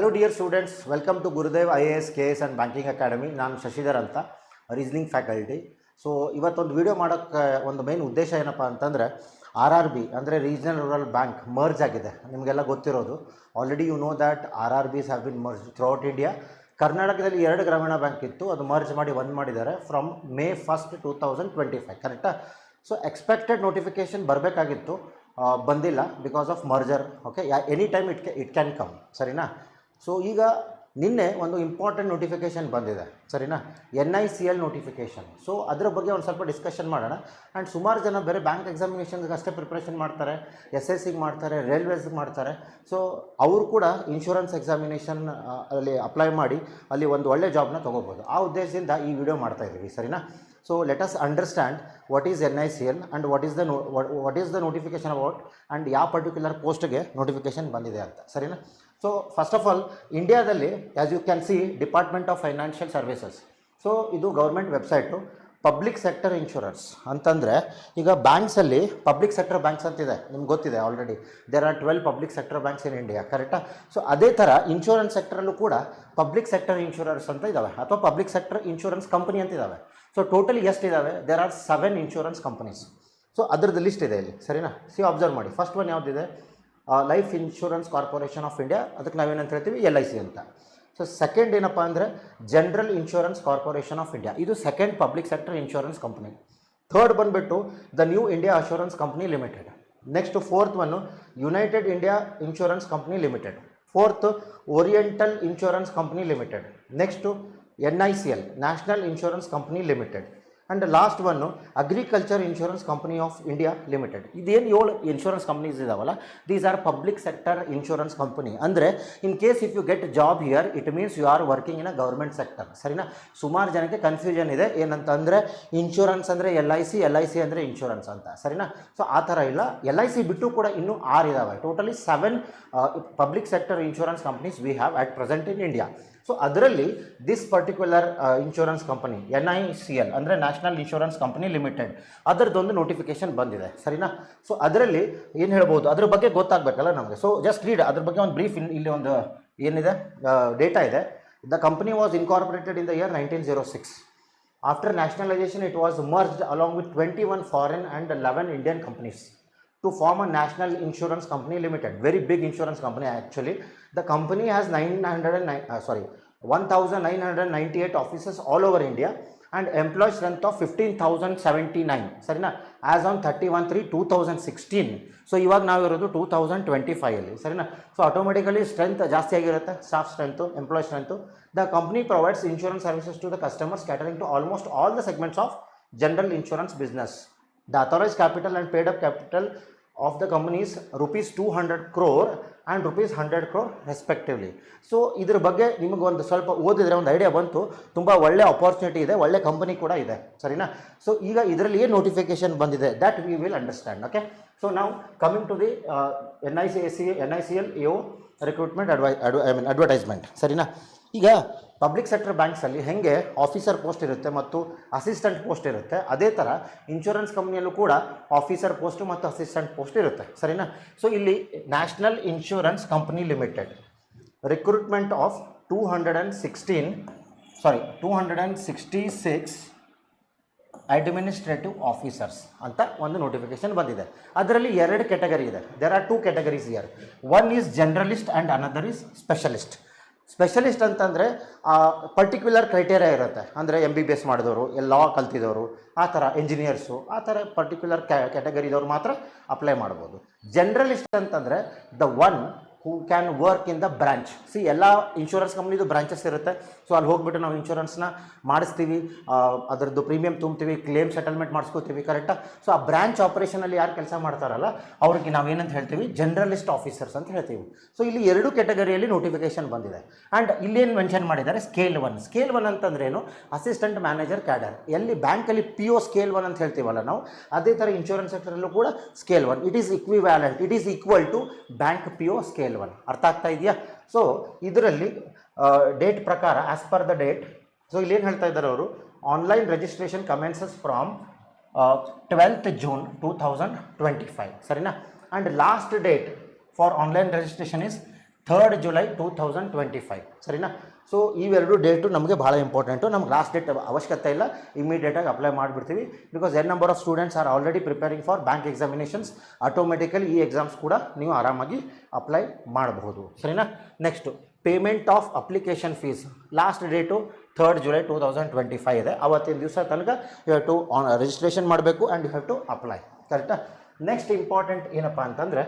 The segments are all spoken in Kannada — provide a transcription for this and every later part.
Hello dear students, welcome to Gurudev IAS, KS and Banking Academy. ನಾನು ಶಶಿಧರ್ ಅಂತ ರೀಸನಿಂಗ್ ಫ್ಯಾಕಲ್ಟಿ. ಸೊ ಇವತ್ತೊಂದು ವಿಡಿಯೋ ಮಾಡೋಕ್ಕೆ ಒಂದು ಮೇನ್ ಉದ್ದೇಶ ಏನಪ್ಪ ಅಂತಂದರೆ RRB ಅಂದರೆ ರೀಜನಲ್ ರೂರಲ್ ಬ್ಯಾಂಕ್ ಮರ್ಜ್ ಆಗಿದೆ. ನಿಮಗೆಲ್ಲ ಗೊತ್ತಿರೋದು already you know that RRBs have been merge throughout India. ಕರ್ನಾಟಕದಲ್ಲಿ 2 ಗ್ರಾಮೀಣ ಬ್ಯಾಂಕ್ ಇತ್ತು, ಅದು ಮರ್ಜ್ ಮಾಡಿ ಒಂದು ಮಾಡಿದ್ದಾರೆ ಫ್ರಮ್ May 1st 2025, ಕರೆಕ್ಟಾ? ಸೊ ಎಕ್ಸ್ಪೆಕ್ಟೆಡ್ ನೋಟಿಫಿಕೇಷನ್ ಬರಬೇಕಾಗಿತ್ತು, ಬಂದಿಲ್ಲ because of merger. Okay, any time it can come, ಸರಿನಾ? ಸೊ ಈಗ ನಿನ್ನೆ ಒಂದು ಇಂಪಾರ್ಟೆಂಟ್ ನೋಟಿಫಿಕೇಷನ್ ಬಂದಿದೆ, ಸರಿನಾ? NICL notification. ಸೊ ಅದರ ಬಗ್ಗೆ ಒಂದು ಸ್ವಲ್ಪ ಡಿಸ್ಕಷನ್ ಮಾಡೋಣ. ಆ್ಯಂಡ್ ಸುಮಾರು ಜನ ಬೇರೆ ಬ್ಯಾಂಕ್ ಎಕ್ಸಾಮಿನೇಷನ್ಗೆ ಅಷ್ಟೇ ಪ್ರಿಪ್ರೇಷನ್ ಮಾಡ್ತಾರೆ, SSCಗೆ ಮಾಡ್ತಾರೆ, ರೈಲ್ವೇಸ್ಗೆ ಮಾಡ್ತಾರೆ. ಸೊ ಅವರು ಕೂಡ ಇನ್ಶೂರೆನ್ಸ್ ಎಕ್ಸಾಮಿನೇಷನ್ ಅಲ್ಲಿ ಅಪ್ಲೈ ಮಾಡಿ ಅಲ್ಲಿ ಒಂದು ಒಳ್ಳೆ ಜಾಬ್ನ ತೊಗೋಬೋದು. ಆ ಉದ್ದೇಶದಿಂದ ಈ ವಿಡಿಯೋ ಮಾಡ್ತಾಯಿದ್ದೀವಿ, ಸರಿನಾ? So let us understand what is NICL and what is the notification about and ಯಾವ ಪರ್ಟಿಕ್ಯುಲರ್ ಪೋಸ್ಟ್ಗೆ ನೋಟಿಫಿಕೇಷನ್ ಬಂದಿದೆ ಅಂತ, ಸರಿನಾ? ಸೊ ಫಸ್ಟ್ ಆಫ್ ಆಲ್ ಇಂಡಿಯಾದಲ್ಲಿ as you can see Department of Financial Services. So ಇದು government website. Public sector insurance ಅಂತಂದರೆ ಈಗ ಬ್ಯಾಂಕ್ಸಲ್ಲಿ ಪಬ್ಲಿಕ್ ಸೆಕ್ಟರ್ ಬ್ಯಾಂಕ್ಸ್ ಅಂತಿದೆ, ನಿಮ್ಗೆ ಗೊತ್ತಿದೆ already. There are 12 public sector banks in India, ಕರೆಕ್ಟಾ? ಸೊ ಅದೇ ಥರ ಇನ್ಶೂರೆನ್ಸ್ ಸೆಕ್ಟರಲ್ಲೂ ಕೂಡ ಪಬ್ಲಿಕ್ ಸೆಕ್ಟರ್ ಇನ್ಶೂರೆನ್ಸ್ ಅಂತ ಇದ್ದಾವೆ, ಅಥವಾ ಪಬ್ಲಿಕ್ ಸೆಕ್ಟರ್ ಇನ್ಶೂರೆನ್ಸ್ ಕಂಪನಿ ಅಂತ ಇದ್ದಾವೆ. ಸೊ ಟೋಟಲಿ ಎಷ್ಟಿದ್ದಾವೆ? There are 7 insurance companies. So ಅದರದ್ದು ಲಿಸ್ಟ್ ಇದೆ ಇಲ್ಲಿ, ಸರಿನಾ? ಅಬ್ಸರ್ವ್ ಮಾಡಿ. ಫಸ್ಟ್ ಒನ್ ಯಾವುದಿದೆ? Life Insurance Corporation of India, ಅದಕ್ಕೆ ನಾವೇನಂತ ಹೇಳ್ತೀವಿ? LIC ಅಂತ. ಸೊ ಸೆಕೆಂಡ್ ಏನಪ್ಪ ಅಂದರೆ General Insurance Corporation of India, ಇದು second public sector insurance company. Third ಬಂದುಬಿಟ್ಟು the New India Assurance Company Limited. Next fourth one United India Insurance company Limited. Fourth Oriental Insurance company Limited. Next NICL National insurance company Limited. And last one Agriculture Insurance Company of India Limited. ಇದೇನು 7 ಇನ್ಶೂರೆನ್ಸ್ ಕಂಪ್ನೀಸ್ ಇದಾವಲ್ಲ, these are public sector insurance company. ಅಂದರೆ in case if you get job here, it means you are working in a government sector, ಸರಿನಾ? ಸುಮಾರು ಜನಕ್ಕೆ ಕನ್ಫ್ಯೂಷನ್ ಇದೆ, ಏನಂತಂದರೆ ಇನ್ಶೂರೆನ್ಸ್ ಅಂದರೆ LIC ಅಂದರೆ ಇನ್ಶೂರೆನ್ಸ್ ಅಂತ, ಸರಿನಾ? ಸೊ ಆ ಥರ ಇಲ್ಲ. LIC ಬಿಟ್ಟು ಕೂಡ ಇನ್ನೂ 6 ಇದ್ದಾವೆ. Totally 7 public sector insurance companies we have at present in India. So ಅದರಲ್ಲಿ this particular insurance company NICL ಅಂದರೆ ನ್ಯಾಷನಲ್ ಇನ್ಶೂರೆನ್ಸ್ ಕಂಪನಿ ಲಿಮಿಟೆಡ್, ಅದರದ್ದೊಂದು ನೋಟಿಫಿಕೇಷನ್ ಬಂದಿದೆ, ಸರಿನಾ? ಸೊ ಅದರಲ್ಲಿ ಏನು ಹೇಳ್ಬೋದು, ಅದ್ರ ಬಗ್ಗೆ ಗೊತ್ತಾಗಬೇಕಲ್ಲ ನಮಗೆ. ಸೊ ಜಸ್ಟ್ ರೀಡ್ ಅದ್ರ ಬಗ್ಗೆ ಒಂದು ಬ್ರೀಫ್. ಇಲ್ಲಿ ಒಂದು ಏನಿದೆ ಡೇಟಾ ಇದೆ. The company was incorporated in the year 1906. After nationalisation it was merged along with 21 foreign and 11 Indian companies to form a national insurance company limited. Very big insurance company actually. The company has 1998 offices all over India and employee strength of 15,079, ಸರಿನಾ? As on 31/3/2016. ಸೊ ಇವಾಗ ನಾವಿರೋದು 2025 ಅಲ್ಲಿ, ಸರಿನಾ? ಸೊ ಆಟೋಮೆಟಿಕಲಿ ಸ್ಟ್ರೆಂತ್ ಜಾಸ್ತಿ ಆಗಿರುತ್ತೆ, staff strength, employ strength. The company provides insurance services to the customers catering to almost all the segments of general insurance business. The authorized capital and paid up capital of the company is rupees 200 crore and rupees 100 crore respectively. So ಇದ್ರ ಬಗ್ಗೆ ನಿಮಗೆ ಒಂದು ಸ್ವಲ್ಪ ಓದಿದ್ರೆ ಒಂದು ಐಡಿಯಾ ಬಂತು. ತುಂಬ ಒಳ್ಳೆ ಅಪಾರ್ಚುನಿಟಿ ಇದೆ, ಒಳ್ಳೆ ಕಂಪನಿ ಕೂಡ ಇದೆ, ಸರಿನಾ? ಸೊ ಈಗ ಇದರಲ್ಲಿ ಏನು ನೋಟಿಫಿಕೇಶನ್ ಬಂದಿದೆ that we will understand. Okay, so ನಾವು coming to the NICL AO recruitment advertisement, ಸರಿನಾ? ಈಗ ಪಬ್ಲಿಕ್ ಸೆಕ್ಟರ್ ಬ್ಯಾಂಕ್ಸಲ್ಲಿ ಹೇಗೆ ಆಫೀಸರ್ ಪೋಸ್ಟ್ ಇರುತ್ತೆ ಮತ್ತು ಅಸಿಸ್ಟೆಂಟ್ ಪೋಸ್ಟ್ ಇರುತ್ತೆ, ಅದೇ ಥರ ಇನ್ಶೂರೆನ್ಸ್ ಕಂಪ್ನಿಯಲ್ಲೂ ಕೂಡ ಆಫೀಸರ್ ಪೋಸ್ಟು ಮತ್ತು ಅಸಿಸ್ಟೆಂಟ್ ಪೋಸ್ಟ್ ಇರುತ್ತೆ, ಸರಿನಾ? ಸೊ ಇಲ್ಲಿ national insurance company limited recruitment of 266 administrative officers ಅಂತ ಒಂದು ನೋಟಿಫಿಕೇಶನ್ ಬಂದಿದೆ. ಅದರಲ್ಲಿ 2 ಕ್ಯಾಟಗರಿ ಇದೆ. There are 2 categories here. One is generalist and another is specialist. Specialist ಅಂತಂದರೆ ಪರ್ಟಿಕ್ಯುಲರ್ ಕ್ರೈಟೇರಿಯಾ ಇರುತ್ತೆ, ಅಂದರೆ MBBS ಮಾಡಿದವರು, ಲಾ ಕಲ್ತಿದವರು, ಆ ಥರ ಇಂಜಿನಿಯರ್ಸು, ಆ ಥರ ಪರ್ಟಿಕ್ಯುಲರ್ ಕ್ಯಾಟಗರಿದವ್ರು ಮಾತ್ರ ಅಪ್ಲೈ ಮಾಡ್ಬೋದು. ಜನರಲಿಸ್ಟ್ ಅಂತಂದರೆ the one who can work in the branch. ಎಲ್ಲ ಇನ್ಶೂರೆನ್ಸ್ ಕಂಪ್ನಿದು ಬ್ರಾಂಚಸ್ ಇರುತ್ತೆ. ಸೊ ಅಲ್ಲಿ ಹೋಗ್ಬಿಟ್ಟು ನಾವು ಇನ್ಶೂರೆನ್ಸ್ನ ಮಾಡಿಸ್ತೀವಿ, ಅದರದ್ದು ಪ್ರೀಮಿಯಂ ತುಂಬ್ತೀವಿ, ಕ್ಲೇಮ್ ಸೆಟಲ್ಮೆಂಟ್ ಮಾಡಿಸ್ಕೋತೀವಿ, ಕರೆಕ್ಟಾ? ಸೊ ಆ ಬ್ರಾಂಚ್ ಆಪರೇಷನಲ್ಲಿ ಯಾರು ಕೆಲಸ ಮಾಡ್ತಾರಲ್ಲ ಅವ್ರಿಗೆ ನಾವೇನಂತ ಹೇಳ್ತೀವಿ? ಜನರಲಿಸ್ಟ್ ಆಫೀಸರ್ಸ್ ಅಂತ ಹೇಳ್ತೀವಿ. ಸೊ ಇಲ್ಲಿ 2 ಕ್ಯಾಟಗರಿಯಲ್ಲಿ ನೋಟಿಫಿಕೇಶನ್ ಬಂದಿದೆ. ಆ್ಯಂಡ್ ಇಲ್ಲೇನು ಮೆನ್ಷನ್ ಮಾಡಿದ್ದಾರೆ? ಸ್ಕೇಲ್ 1 ಅಂತಂದ್ರೆ ಏನು? Assistant manager cadre. ಎಲ್ಲಿ ಬ್ಯಾಂಕಲ್ಲಿ PO ಸ್ಕೇಲ್ 1 ಅಂತ ಹೇಳ್ತೀವಲ್ಲ ನಾವು, ಅದೇ ಥರ ಇನ್ಶೂರೆನ್ಸ್ ಸೆಕ್ಟರಲ್ಲೂ ಕೂಡ scale 1. It is equivalent, it is equal to bank PO scale 1. ಅರ್ಥ ಆಗ್ತಾ ಇದೆಯಾ? ಸೊ ಇದರಲ್ಲಿ ಡೇಟ್ ಪ್ರಕಾರ as per the date, so ಇಲ್ಲಿ ಏನು ಹೇಳ್ತಾ ಇದ್ದಾರೆ ಅವರು? Online registration commences from 12th June 2025, ಸರಿನಾ? And last date for online registration is 3rd July 2025 ಸರಿನಾ. ಸೊ ಇವೆರಡು ಡೇಟು ನಮಗೆ ಭಾಳ ಇಂಪಾರ್ಟೆಂಟು. ನಮ್ಗೆ ಲಾಸ್ಟ್ ಡೇಟ್ ಅವಶ್ಯಕತೆ ಇಲ್ಲ, ಇಮಿಡಿಯೇಟಾಗಿ ಅಪ್ಲೈ ಮಾಡಿಬಿಡ್ತೀವಿ. Because an number of students are already preparing for bank examinations. Automatically ಈ ಎಕ್ಸಾಮ್ಸ್ ಕೂಡ ನೀವು ಆರಾಮಾಗಿ ಅಪ್ಲೈ ಮಾಡಬಹುದು ಸರಿನಾ. Next payment of application fees last date 3rd July 2025 ಇದೆ. ಅವತ್ತಿನ ದಿವಸ ತನಕ ಯು ಹ್ಯಾವ್ ಟು ರಿಜಿಸ್ಟ್ರೇಷನ್ ಮಾಡಬೇಕು and you have to apply. ಕರೆಕ್ಟಾ. ನೆಕ್ಸ್ಟ್ ಇಂಪಾರ್ಟೆಂಟ್ ಏನಪ್ಪ ಅಂತಂದರೆ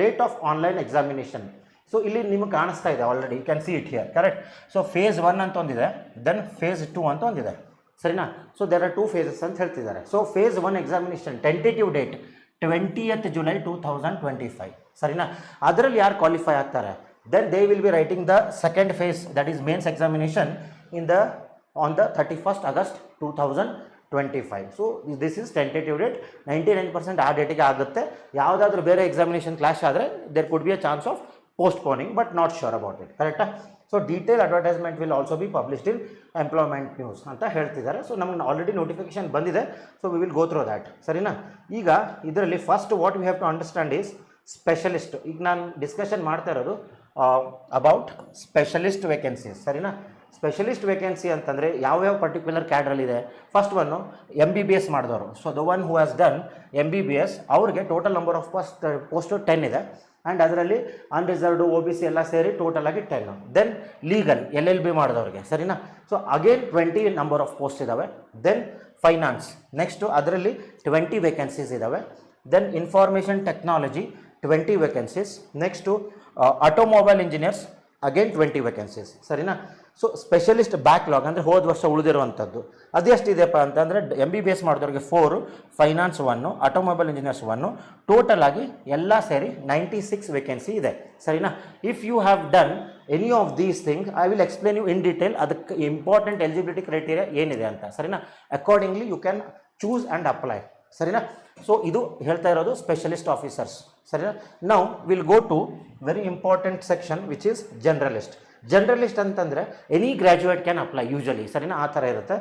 date of online examination. So ಇಲ್ಲಿ ನಿಮಗೆ ಕಾಣಿಸ್ತಾ ಇದೆ already, you can see it here. Correct. So phase 1 ಅಂತ ಒಂದಿದೆ, ದೆನ್ ಫೇಸ್ 2 ಅಂತ ಒಂದಿದೆ ಸರಿನಾ. ಸೊ ದೇರ್ ಆರ್ 2 phases ಅಂತ ಹೇಳ್ತಿದ್ದಾರೆ. So phase 1 examination tentative date 20th July 2025 ಸರಿನಾ. ಅದರಲ್ಲಿ ಯಾರು ಕ್ವಾಲಿಫೈ ಆಗ್ತಾರೆ, then they will be writing the second phase, that is mains examination on the 31st August 2025. So this is tentative date. 99% ಆ ಡೇಟಿಗೆ ಆಗುತ್ತೆ. ಯಾವುದಾದ್ರೂ ಬೇರೆ ಎಕ್ಸಾಮಿನೇಷನ್ ಕ್ಲಾಶ್ ಆದರೆ there could be a chance of postponing, but not sure about it. ಕರೆಕ್ಟಾ. So detail advertisement will also be published in employment news ಅಂತ ಹೇಳ್ತಿದ್ದಾರೆ. ಸೊ ನಮ್ಗೆ ಆಲ್ರೆಡಿ ನೋಟಿಫಿಕೇಶನ್ ಬಂದಿದೆ. So we will go through that ಸರಿನಾ. ಈಗ ಇದರಲ್ಲಿ first what we have to understand is specialist. ಈಗ ನಾನು ಡಿಸ್ಕಷನ್ ಮಾಡ್ತಾ ಇರೋದು ಅಬೌಟ್ ಸ್ಪೆಷಲಿಸ್ಟ್ ವೇಕೆನ್ಸೀಸ್ ಸರಿನಾ. ಸ್ಪೆಷಲಿಸ್ಟ್ ವೇಕೆನ್ಸಿ ಅಂತಂದರೆ ಯಾವ್ಯಾವ ಪರ್ಟಿಕ್ಯುಲರ್ ಕ್ಯಾಡ್ರಲ್ಲಿದೆ. ಫಸ್ಟ್ ಒನ್ನು MBBS ಮಾಡಿದವರು. So the one who has done MBBS ಅವ್ರಿಗೆ ಟೋಟಲ್ ನಂಬರ್ ಆಫ್ ಪೋಸ್ಟು 10 ಇದೆ. ಆ್ಯಂಡ್ ಅದರಲ್ಲಿ ಅನ್ರಿಸರ್ವ್ಡು OBC ಎಲ್ಲ ಸೇರಿ ಟೋಟಲ್ ಆಗಿ 10. ದೆನ್ ಲೀಗಲ್ LLB ಮಾಡಿದವ್ರಿಗೆ ಸರಿನಾ. So again 20 number of post ಇದ್ದಾವೆ. ದೆನ್ ಫೈನಾನ್ಸ್ ನೆಕ್ಸ್ಟು ಅದರಲ್ಲಿ 20 ವೇಕೆನ್ಸೀಸ್ ಇದ್ದಾವೆ. Then information technology 20 vacancies. Next automobile engineers again 20 vacancies ಸರಿನಾ. ಸೊ ಸ್ಪೆಷಲಿಸ್ಟ್ ಬ್ಯಾಕ್ಲಾಗ್ ಅಂದರೆ ಹೋದ ವರ್ಷ ಉಳಿದಿರುವಂಥದ್ದು ಅದೆಷ್ಟಿದೆಯಪ್ಪ ಅಂತಂದರೆ MBBS ಮಾಡಿದವ್ರಿಗೆ 4, ಫೈನಾನ್ಸ್ 1, ಆಟೋಮೊಬೈಲ್ ಇಂಜಿನಿಯರ್ಸ್ 1, ಟೋಟಲ್ ಆಗಿ ಎಲ್ಲ ಸೇರಿ 96 ವೇಕೆನ್ಸಿ ಇದೆ ಸರಿನಾ. If you have done any of these thing I will explain you in detail ಅದಕ್ಕೆ ಇಂಪಾರ್ಟೆಂಟ್ ಎಲಿಜಿಬಿಲಿಟಿ ಕ್ರೈಟೀರಿಯಾ ಏನಿದೆ ಅಂತ ಸರಿನಾ. Accordingly you can choose and apply ಸರಿನಾ. ಸೊ ಇದು ಹೇಳ್ತಾ ಇರೋದು ಸ್ಪೆಷಲಿಸ್ಟ್ ಆಫೀಸರ್ಸ್ ಸರಿನಾ. Now will go to very important section which is generalist. Generalist ಅಂತಂದರೆ any graduate can apply usually ಸರಿನಾ. ಆ ಥರ ಇರುತ್ತೆ.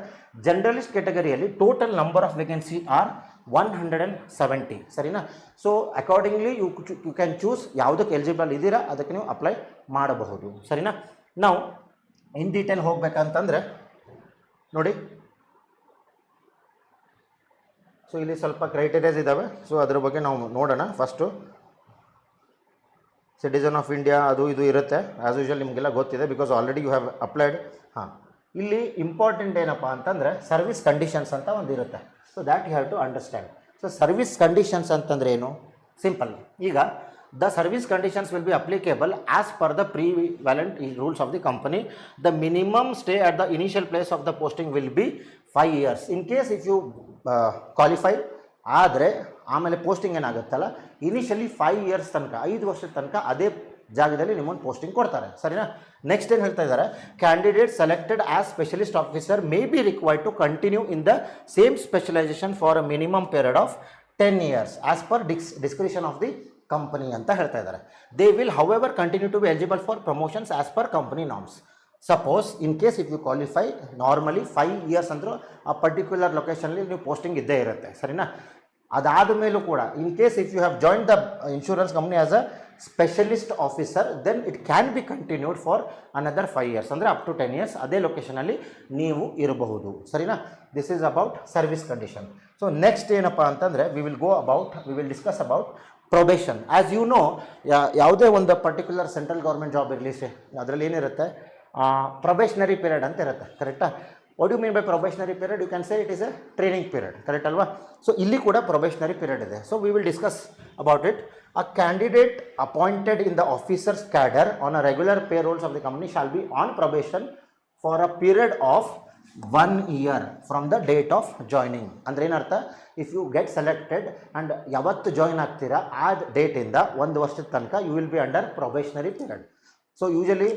ಜನರಲಿಸ್ಟ್ ಕೆಟಗರಿಯಲ್ಲಿ total number of vacancy are 170 ಸರಿನಾ. So accordingly you can choose ಯಾವುದಕ್ಕೆ ಎಲಿಜಿಬಲ್ ಇದ್ದೀರಾ ಅದಕ್ಕೆ ನೀವು ಅಪ್ಲೈ ಮಾಡಬಹುದು ಸರಿನಾ. ನಾವು ಇನ್ ಡೀಟೇಲ್ ಹೋಗ್ಬೇಕಂತಂದರೆ ನೋಡಿ. ಸೊ ಇಲ್ಲಿ ಸ್ವಲ್ಪ ಕ್ರೈಟೀರಿಯಾಸ್ ಇದ್ದಾವೆ. ಸೊ ಅದ್ರ ಬಗ್ಗೆ ನಾವು ನೋಡೋಣ. ಫಸ್ಟು ಸಿಟಿಸನ್ ಆಫ್ ಇಂಡಿಯಾ ಅದು ಇದು ಇರುತ್ತೆ ಆ್ಯಸ್ ಯೂಶುವಲ್, ನಿಮಗೆಲ್ಲ ಗೊತ್ತಿದೆ because already you have applied. ಹಾಂ, ಇಲ್ಲಿ ಇಂಪಾರ್ಟೆಂಟ್ ಏನಪ್ಪ ಅಂತಂದರೆ ಸರ್ವಿಸ್ ಕಂಡೀಷನ್ಸ್ ಅಂತ ಒಂದು ಇರುತ್ತೆ. So that you have to understand. So service conditions ಅಂತಂದರೆ ಏನು? ಸಿಂಪಲ್. ಈಗ the service conditions will be applicable as per the prevalent rules of the company. The minimum stay at the initial place of the posting will be 5 years. In case if you qualify ಆದರೆ ಆಮೇಲೆ ಪೋಸ್ಟಿಂಗ್ ಏನಾಗುತ್ತಲ್ಲ ಇನಿಷಿಯಲಿ 5 years ತನಕ 5 ವರ್ಷದ ತನಕ ಅದೇ ಜಾಗದಲ್ಲಿ ನಿಮ್ಮನ್ನು ಪೋಸ್ಟಿಂಗ್ ಕೊಡ್ತಾರೆ ಸರಿನಾ. ನೆಕ್ಸ್ಟ್ ಏನು ಹೇಳ್ತಾ ಇದ್ದಾರೆ, candidate selected as specialist officer may be required to continue in the same specialization for a minimum period of 10 years as per discretion of the company ಅಂತ ಹೇಳ್ತಾ ಇದ್ದಾರೆ. They will however continue to be eligible for promotions as per company norms. Suppose in case if you qualify normally 5 years ಅಂದರೂ ಆ ಪರ್ಟಿಕ್ಯುಲರ್ ಲೊಕೇಶನಲ್ಲಿ ನೀವು ಪೋಸ್ಟಿಂಗ್ ಇದ್ದೇ ಇರುತ್ತೆ ಸರಿನಾ. ಅದಾದ ಮೇಲೂ ಕೂಡ in case if you have join the insurance company as a specialist officer then it can be continued for another 5 years ಅಂದರೆ ಅಪ್ ಟು 10 years ಅದೇ ಲೊಕೇಶನಲ್ಲಿ ನೀವು ಇರಬಹುದು ಸರಿನಾ. This is about service condition. So next ಏನಪ್ಪ ಅಂತಂದರೆ we will discuss about probation. As you know, ಯಾವುದೇ ಒಂದು ಪರ್ಟಿಕ್ಯುಲರ್ ಸೆಂಟ್ರಲ್ ಗೌರ್ಮೆಂಟ್ ಜಾಬ್ ಇರಲಿ ಅದರಲ್ಲಿ ಏನಿರುತ್ತೆ, ಪ್ರೊಬೇಷನರಿ ಪೀರಿಯಡ್ ಅಂತ ಇರುತ್ತೆ ಕರೆಕ್ಟಾ. What you mean by probationary period? You can say it is a training period correct ಅಲ್ವಾ. ಸೊ ಇಲ್ಲಿ ಕೂಡ ಪ್ರೊಬೇಷನರಿ ಪೀರಿಯಡ್ ಇದೆ. So we will discuss about it. A candidate appointed in the officers cadre on a regular pay rolls of the company shall be on probation for a period of 1 year from the date of joining. ಅಂದರೆ ಏನರ್ಥ, if you get selected and ಯಾವತ್ತು ಜಾಯ್ನ್ ಆಗ್ತೀರಾ ಆ ಡೇಟಿಂದ 1 ವರ್ಷದ ತನಕ you will be under probationary period. So usually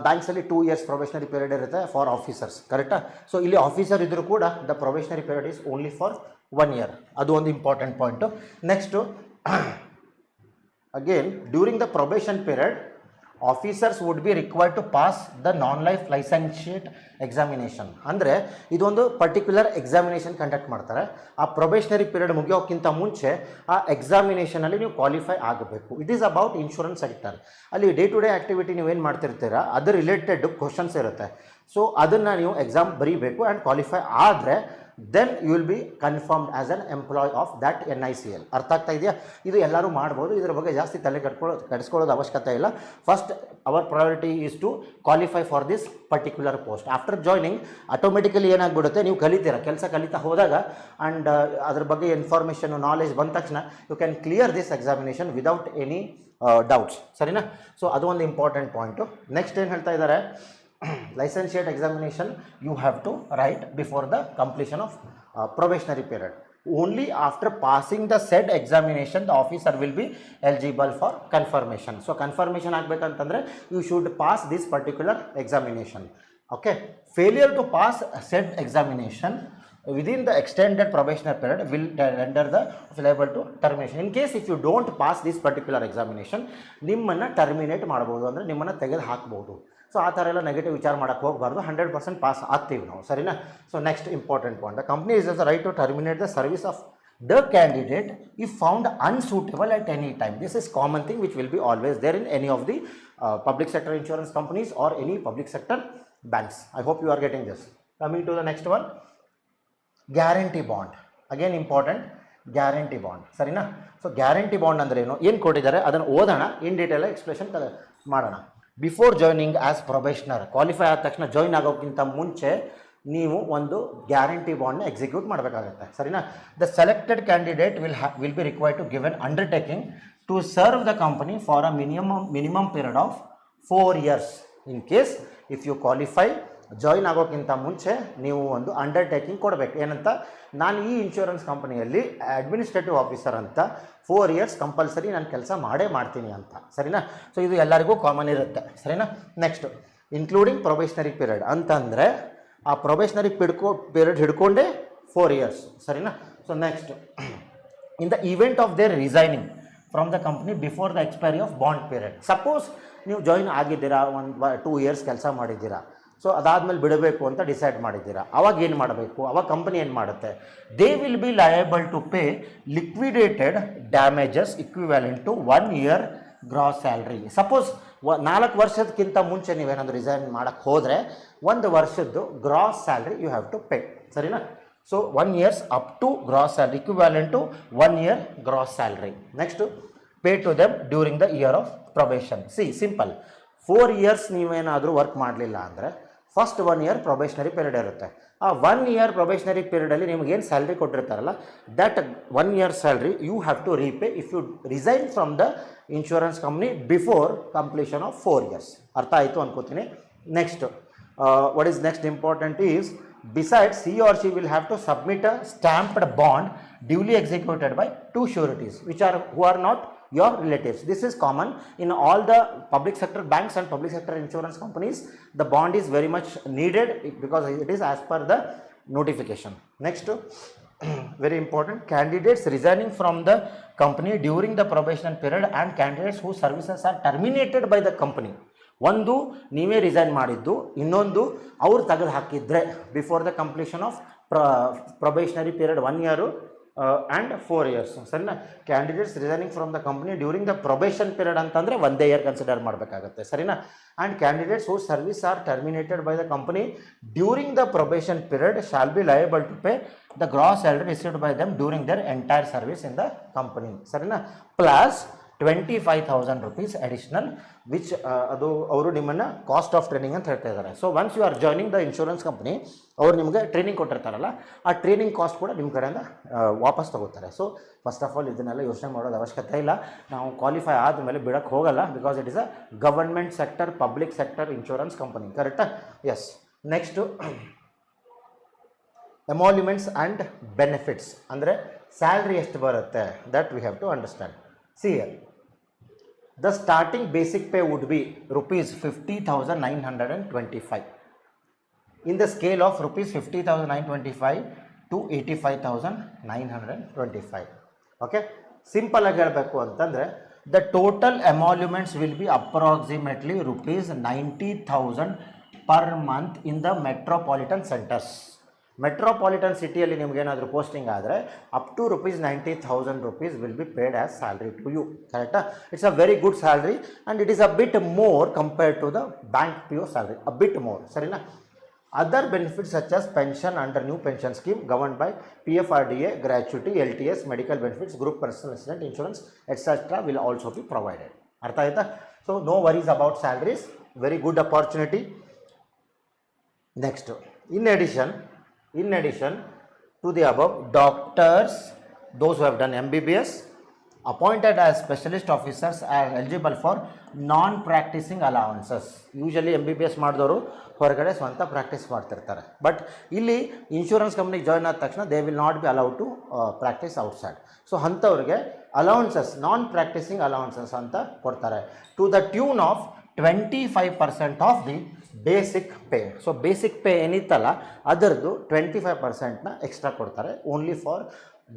ಬ್ಯಾಂಕ್ಸಲ್ಲಿ 2 years ಪ್ರೊಬೇಷನರಿ ಪೀರಿಯಡ್ ಇರುತ್ತೆ ಫಾರ್ ಆಫೀಸರ್ಸ್ ಕರೆಕ್ಟಾ. ಸೊ ಇಲ್ಲಿ ಆಫೀಸರ್ ಇದ್ದರೂ ಕೂಡ the probationary period is only for 1 year. ಅದು ಒಂದು important point. Next again during the probation period officers would be required to pass the non life licentiate examination. ಅಂದರೆ ಇದೊಂದು ಪರ್ಟಿಕ್ಯುಲರ್ ಎಕ್ಸಾಮಿನೇಷನ್ ಕಂಡಕ್ಟ್ ಮಾಡ್ತಾರೆ. ಆ ಪ್ರೊಬೇಷನರಿ ಪೀರಿಯಡ್ ಮುಗಿಯೋಕ್ಕಿಂತ ಮುಂಚೆ ಆ ಎಕ್ಸಾಮಿನೇಷನಲ್ಲಿ ನೀವು ಕ್ವಾಲಿಫೈ ಆಗಬೇಕು. It is about insurance sector. ಅಲ್ಲಿ ಡೇ ಟು ಡೇ ಆ್ಯಕ್ಟಿವಿಟಿ ನೀವೇನು ಮಾಡ್ತಿರ್ತೀರಾ ಅದು ರಿಲೇಟೆಡ್ ಕ್ವಶನ್ಸ್ ಇರುತ್ತೆ. ಸೊ ಅದನ್ನು ನೀವು ಎಕ್ಸಾಮ್ ಬರೀಬೇಕು ಆ್ಯಂಡ್ ಕ್ವಾಲಿಫೈ ಆದರೆ then you will be confirmed as an employ of that NICL. ಅರ್ಥ ಆಗ್ತಾ ಇದೆಯಾ? ಇದು ಎಲ್ಲರೂ ಮಾಡ್ಬೋದು, ಇದರ ಬಗ್ಗೆ ಜಾಸ್ತಿ ತಲೆ ಕೆಡಿಸ್ಕೊಳ್ಳೋದು ಅವಶ್ಯಕತೆ ಇಲ್ಲ. First our priority is to qualify for this particular post. After joining automatically ಏನಾಗ್ಬಿಡುತ್ತೆ, ನೀವು ಕಲಿತೀರ, ಕೆಲಸ ಕಲಿತಾ ಹೋದಾಗ ಆ್ಯಂಡ್ ಅದ್ರ ಬಗ್ಗೆ ಇನ್ಫಾರ್ಮೇಷನ್ ನಾಲೆಜ್ ಬಂದ ತಕ್ಷಣ you can clear this examination without any doubts. ಸರಿನಾ? ಸೊ ಅದು ಒಂದು ಇಂಪಾರ್ಟೆಂಟ್ ಪಾಯಿಂಟು. ನೆಕ್ಸ್ಟ್ ಏನು ಹೇಳ್ತಾ ಇದ್ದಾರೆ, licentiate examination you have to write before the completion of probationary period. Only after passing the said examination the officer will be eligible for confirmation. So confirmation ಆಗಬೇಕಂತಂದರೆ you should pass this particular examination. Okay, failure to pass said examination within the extended probationary period will render the liable to termination. In case if you don't pass this particular examination, ನಿಮ್ಮನ್ನು ಟರ್ಮಿನೇಟ್ ಮಾಡ್ಬೋದು, ಅಂದರೆ ನಿಮ್ಮನ್ನು ತೆಗೆದು ಹಾಕ್ಬೋದು. ಸೊ ಆ ಥರ ಎಲ್ಲ ನೆಗೆಟಿವ್ ವಿಚಾರ ಮಾಡೋಕ್ಕೆ ಹೋಗಬಾರ್ದು. 100% ಪಾಸ್ ಆಗ್ತೀವಿ ನಾವು. ಸರಿನಾ? So next important point, the company is the right to terminate the service of the candidate if found unsuitable at any time. This is common thing which will be always there in any of the public sector insurance companies or any public sector banks. I hope you are getting this. Coming to the next one, guarantee bond. Again important, guarantee bond. ಸರಿನಾ? ಸೊ ಗ್ಯಾರಂಟಿ ಬಾಂಡ್ ಅಂದರೆ ಏನು ಕೊಟ್ಟಿದ್ದಾರೆ ಅದನ್ನು ಓದೋಣ, ಇನ್ ಡೀಟೇಲ್ ಎಕ್ಸ್ಪ್ಲೇಷನ್ ಮಾಡೋಣ. Before joining as probationer, qualify ಆದ ತಕ್ಷಣ ಜಾಯ್ನ್ ಆಗೋಕ್ಕಿಂತ ಮುಂಚೆ ನೀವು ಒಂದು ಗ್ಯಾರಂಟಿ ಬಾಂಡ್ನ ಎಕ್ಸಿಕ್ಯೂಟ್ ಮಾಡಬೇಕಾಗುತ್ತೆ. ಸರಿನಾ? The selected candidate will be required to give an undertaking to serve the company for a minimum period of 4 years. In case if you qualify, join ಆಗೋಕ್ಕಿಂತ ಮುಂಚೆ ನೀವು ಒಂದು ಅಂಡರ್ಟೇಕಿಂಗ್ ಕೊಡಬೇಕು. ಏನಂತ, ನಾನು ಈ ಇನ್ಶೂರೆನ್ಸ್ ಕಂಪನಿಯಲ್ಲಿ ಅಡ್ಮಿನಿಸ್ಟ್ರೇಟಿವ್ ಆಫೀಸರ್ ಅಂತ 4 years ಕಂಪಲ್ಸರಿ ನಾನು ಕೆಲಸ ಮಾಡೇ ಮಾಡ್ತೀನಿ ಅಂತ. ಸರಿನಾ? ಸೊ ಇದು ಎಲ್ಲರಿಗೂ ಕಾಮನ್ ಇರುತ್ತೆ. ಸರಿನಾ? ನೆಕ್ಸ್ಟ್, ಇನ್ಕ್ಲೂಡಿಂಗ್ ಪ್ರೊಬೇಷನರಿ ಪೀರಿಯಡ್ ಅಂತಂದರೆ ಆ ಪ್ರೊಬೇಷನರಿ ಪೀರಿಯಡ್ ಹಿಡ್ಕೊಂಡೇ 4 years. ಸರಿನಾ? So next, in the event of their resigning from the company before the expiry of bond period. Suppose ನೀವು ಜಾಯ್ನ್ ಆಗಿದ್ದೀರಾ, 2 years ಕೆಲಸ ಮಾಡಿದ್ದೀರಾ, ಸೊ ಅದಾದಮೇಲೆ ಬಿಡಬೇಕು ಅಂತ ಡಿಸೈಡ್ ಮಾಡಿದ್ದೀರಾ, ಅವಾಗ ಏನು ಮಾಡಬೇಕು, ಅವಾಗ ಕಂಪನಿ ಏನು ಮಾಡುತ್ತೆ, they will be liable to pay liquidated damages equivalent to 1 year gross salary. Suppose 4 ವರ್ಷಕ್ಕಿಂತ ಮುಂಚೆ ನೀವೇನಾದರೂ ರಿಸೈನ್ ಮಾಡೋಕ್ಕೆ ಹೋದರೆ 1 ವರ್ಷದ್ದು gross salary you have to pay. ಸರಿನಾ? So 1 years up to gross salary equivalent to 1 year gross salary. Next, pay to them during the year of probation. Simple, 4 years ನೀವೇನಾದರೂ ವರ್ಕ್ ಮಾಡಲಿಲ್ಲ ಅಂದರೆ ಫಸ್ಟ್ 1 year ಪ್ರೊಬೇಷನರಿ ಪೀರಿಯಡ್ ಇರುತ್ತೆ. ಆ 1 year ಪ್ರೊಬೇಷನರಿ ಪೀರಿಯಡಲ್ಲಿ ನಿಮಗೇನು ಸ್ಯಾಲ್ರಿ ಕೊಟ್ಟಿರ್ತಾರಲ್ಲ, that 1 year salary you have to repay if you resign from the insurance company before completion of 4 years. ಅರ್ಥ ಆಯಿತು ಅನ್ಕೋತೀನಿ. Next, what is next important is, besides he or she will have to submit a stamped bond duly executed by 2 sureties who are not your relatives. This is common in all the public sector banks and public sector insurance companies. The bond is very much needed because it is as per the notification. Next, very important, candidates resigning from the company during the probation period and candidates whose services are terminated by the company. ಒಂದು ನೀವೇ ರಿಸೈನ್ ಮಾಡಿದ್ದು, ಇನ್ನೊಂದು ಅವ್ರು ತೆಗೆದು ಹಾಕಿದ್ರೆ before the completion of probationary period 1 year and 4 years. ಸರಿನಾ? Candidates resigning from the company during the probation period ಅಂತಂದರೆ 1 year ಕನ್ಸಿಡರ್ ಮಾಡಬೇಕಾಗುತ್ತೆ. ಸರಿನಾ? And candidates who service are terminated by the company during the probation period shall be liable to pay the gross salary received by them during their entire service in the company. ಸರಿನಾ? ಪ್ಲಸ್ 25,000 rupees ಅಡಿಷ್ನಲ್, ವಿಚ್ ಅದು ಅವರು ನಿಮ್ಮನ್ನು ಕಾಸ್ಟ್ ಆಫ್ ಟ್ರೈನಿಂಗ್ ಅಂತ ಹೇಳ್ತಾ ಇದ್ದಾರೆ. So once you are joining the insurance company, ಅವ್ರು ನಿಮಗೆ ಟ್ರೈನಿಂಗ್ ಕೊಟ್ಟಿರ್ತಾರಲ್ಲ, ಆ ಟ್ರೈನಿಂಗ್ ಕಾಸ್ಟ್ ಕೂಡ ನಿಮ್ಮ ಕಡೆಯಿಂದ ವಾಪಸ್ ತಗೋತಾರೆ. ಸೊ ಫಸ್ಟ್ ಆಫ್ ಆಲ್ ಇದನ್ನೆಲ್ಲ ಯೋಚನೆ ಮಾಡೋದು ಅವಶ್ಯಕತೆ ಇಲ್ಲ. ನಾವು ಕ್ವಾಲಿಫೈ ಆದಮೇಲೆ ಬಿಡೋಕ್ಕೆ ಹೋಗಲ್ಲ, because it is a government sector public sector insurance company. ಕರೆಕ್ಟಾ? Yes. Next, emoluments and benefits ಅಂದರೆ ಸ್ಯಾಲ್ರಿ ಎಷ್ಟು ಬರುತ್ತೆ, that we have to understand. See here, the starting basic pay would be rupees 50,925 in the scale of rupees 50,925 to 85,925. Okay, simple ಆಗಿ ಹೇಳಬೇಕು ಅಂತಂದರೆ the total emoluments will be approximately rupees 90,000 per month in the metropolitan centers. Metropolitan ಸಿಟಿಯಲ್ಲಿ ನಿಮಗೇನಾದರೂ ಪೋಸ್ಟಿಂಗ್ ಆದರೆ up to rupees 90,000 rupees will be paid as salary to you. ಕರೆಕ್ಟಾ? It's a very good salary and it is a bit more compared to the bank P U salary, a bit more. ಸರಿನಾ? Other benefits such as pension under new pension scheme governed by PFRDA, gratuity, LTS, medical benefits, group personal accident insurance etcetera will also be provided. ಅರ್ಥ ಆಯ್ತಾ? So no worries about salaries, very good opportunity. Next, in addition to the above, doctors, those who have done MBBS, appointed as specialist officers are eligible for non-practicing allowances. Usually MBBS ಮಾಡಿದವರು ಹೊರಗಡೆ ಸ್ವಂತ ಪ್ರಾಕ್ಟೀಸ್ ಮಾಡ್ತಿರ್ತಾರೆ, ಬಟ್ ಇಲ್ಲಿ ಇನ್ಶೂರೆನ್ಸ್ ಕಂಪ್ನಿಗೆ ಜಾಯ್ನ್ ಆದ ತಕ್ಷಣ they will not be allowed to practice outside. So ಅಂಥವ್ರಿಗೆ ಅಲೌನ್ಸಸ್, ನಾನ್ ಪ್ರಾಕ್ಟೀಸಿಂಗ್ ಅಲೌನ್ಸಸ್ ಅಂತ ಕೊಡ್ತಾರೆ to the tune of 25% of the basic pay. So basic pay ಏನಿತ್ತಲ್ಲ ಅದರದ್ದು 25%ನ ಎಕ್ಸ್ಟ್ರಾ ಕೊಡ್ತಾರೆ only for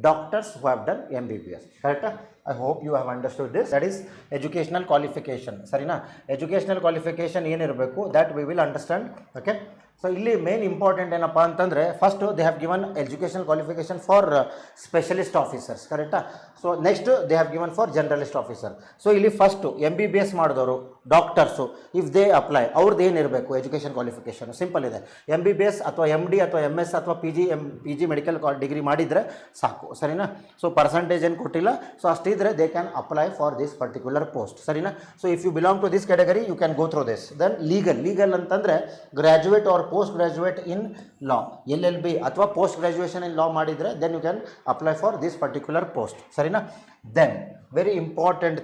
doctors who have done MBBS. ಕರೆಕ್ಟಾ? I hope you have understood this. That is educational qualification. ಸರಿನಾ? ಎಜುಕೇಷನಲ್ ಕ್ವಾಲಿಫಿಕೇಷನ್ ಏನಿರಬೇಕು that we will understand. Okay, so ಇಲ್ಲಿ ಮೇನ್ ಇಂಪಾರ್ಟೆಂಟ್ ಏನಪ್ಪ ಅಂತಂದರೆ first they have given educational qualification for specialist officers. ಕರೆಕ್ಟಾ? So next they have given for generalist officer. So ಇಲ್ಲಿ ಫಸ್ಟು MBBS ಮಾಡಿದವರು ಡಾಕ್ಟರ್ಸು ಇಫ್ ದೇ ಅಪ್ಲೈ ಅವ್ರದ್ದು ಏನಿರಬೇಕು ಎಜುಕೇಷನ್ ಕ್ವಾಲಿಫಿಕೇಷನ್ ಸಿಂಪಲ್ ಇದೆ. MBBS ಅಥವಾ MD ಅಥವಾ MS ಅಥವಾ PG ಮೆಡಿಕಲ್ ಡಿಗ್ರಿ ಮಾಡಿದರೆ ಸಾಕು. ಸರಿನಾ? ಸೊ ಪರ್ಸಂಟೇಜ್ ಏನು ಕೊಟ್ಟಿಲ್ಲ, ಸೊ ಅಷ್ಟಿದ್ರೆ they can apply for this particular post. ಸರಿನಾ? So if you belong to this category you can go through this. Then legal ಅಂತಂದರೆ graduate or post graduate in law, LLB ಅಥವಾ ಪೋಸ್ಟ್ ಗ್ರ್ಯಾಜುಯೇಷನ್ ಇನ್ ಲಾ ಮಾಡಿದರೆ then you can apply for this particular post. ಸರಿನಾ? Then very important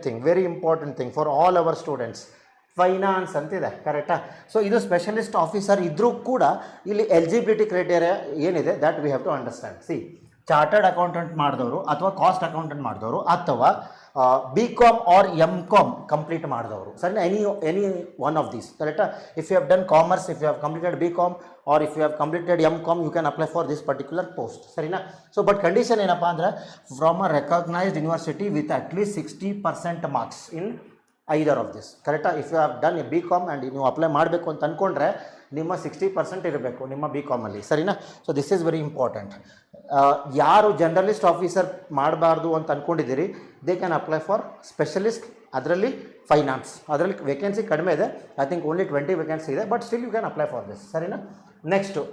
thing for all our students, finance ಅಂತಿದೆ. ಕರೆಕ್ಟಾ? ಸೊ ಇದು ಸ್ಪೆಷಲಿಸ್ಟ್ ಆಫೀಸರ್ ಇದ್ದರೂ ಕೂಡ ಇಲ್ಲಿ ಎಲಿಜಿಬಿಲಿಟಿ ಕ್ರೈಟೇರಿಯಾ ಏನಿದೆ that we have to understand. See, chartered accountant ಮಾಡಿದವರು ಅಥವಾ ಕಾಸ್ಟ್ ಅಕೌಂಟೆಂಟ್ ಮಾಡಿದವರು ಅಥವಾ BCom ಆರ್ MCom ಕಂಪ್ಲೀಟ್ ಮಾಡಿದವರು. ಸರಿ, ಎನಿ ಒನ್ ಆಫ್ ದೀಸ್. ಕರೆಕ್ಟಾ? If you have done commerce, if you have completed BCom or if you have completed MCom you can apply for this particular post. ಸರಿನಾ? ಸೊ ಬಟ್ ಕಂಡೀಷನ್ ಏನಪ್ಪ ಅಂದರೆ from a recognised university with at least 60% marks in either of this. ಕರೆಕ್ಟಾ? If you have done a BCom and ನೀವು ಅಪ್ಲೈ ಮಾಡಬೇಕು ಅಂತ ಅಂದ್ಕೊಂಡ್ರೆ ನಿಮ್ಮ 60% ಇರಬೇಕು ನಿಮ್ಮ BComಲ್ಲಿ. ಸರಿನಾ? So this is very important. ಯಾರು ಜರ್ನಲಿಸ್ಟ್ ಆಫೀಸರ್ ಮಾಡಬಾರ್ದು ಅಂತ ಅಂದ್ಕೊಂಡಿದ್ದೀರಿ they can apply for specialist, ಅದರಲ್ಲಿ ಫೈನಾನ್ಸ್. ಅದರಲ್ಲಿ ವೇಕೆನ್ಸಿ ಕಡಿಮೆ ಇದೆ, ಐ ಥಿಂಕ್ ಓನ್ಲಿ 20 ವೇಕೆನ್ಸಿ ಇದೆ, but still you can apply for this. ಸರಿನಾ? Next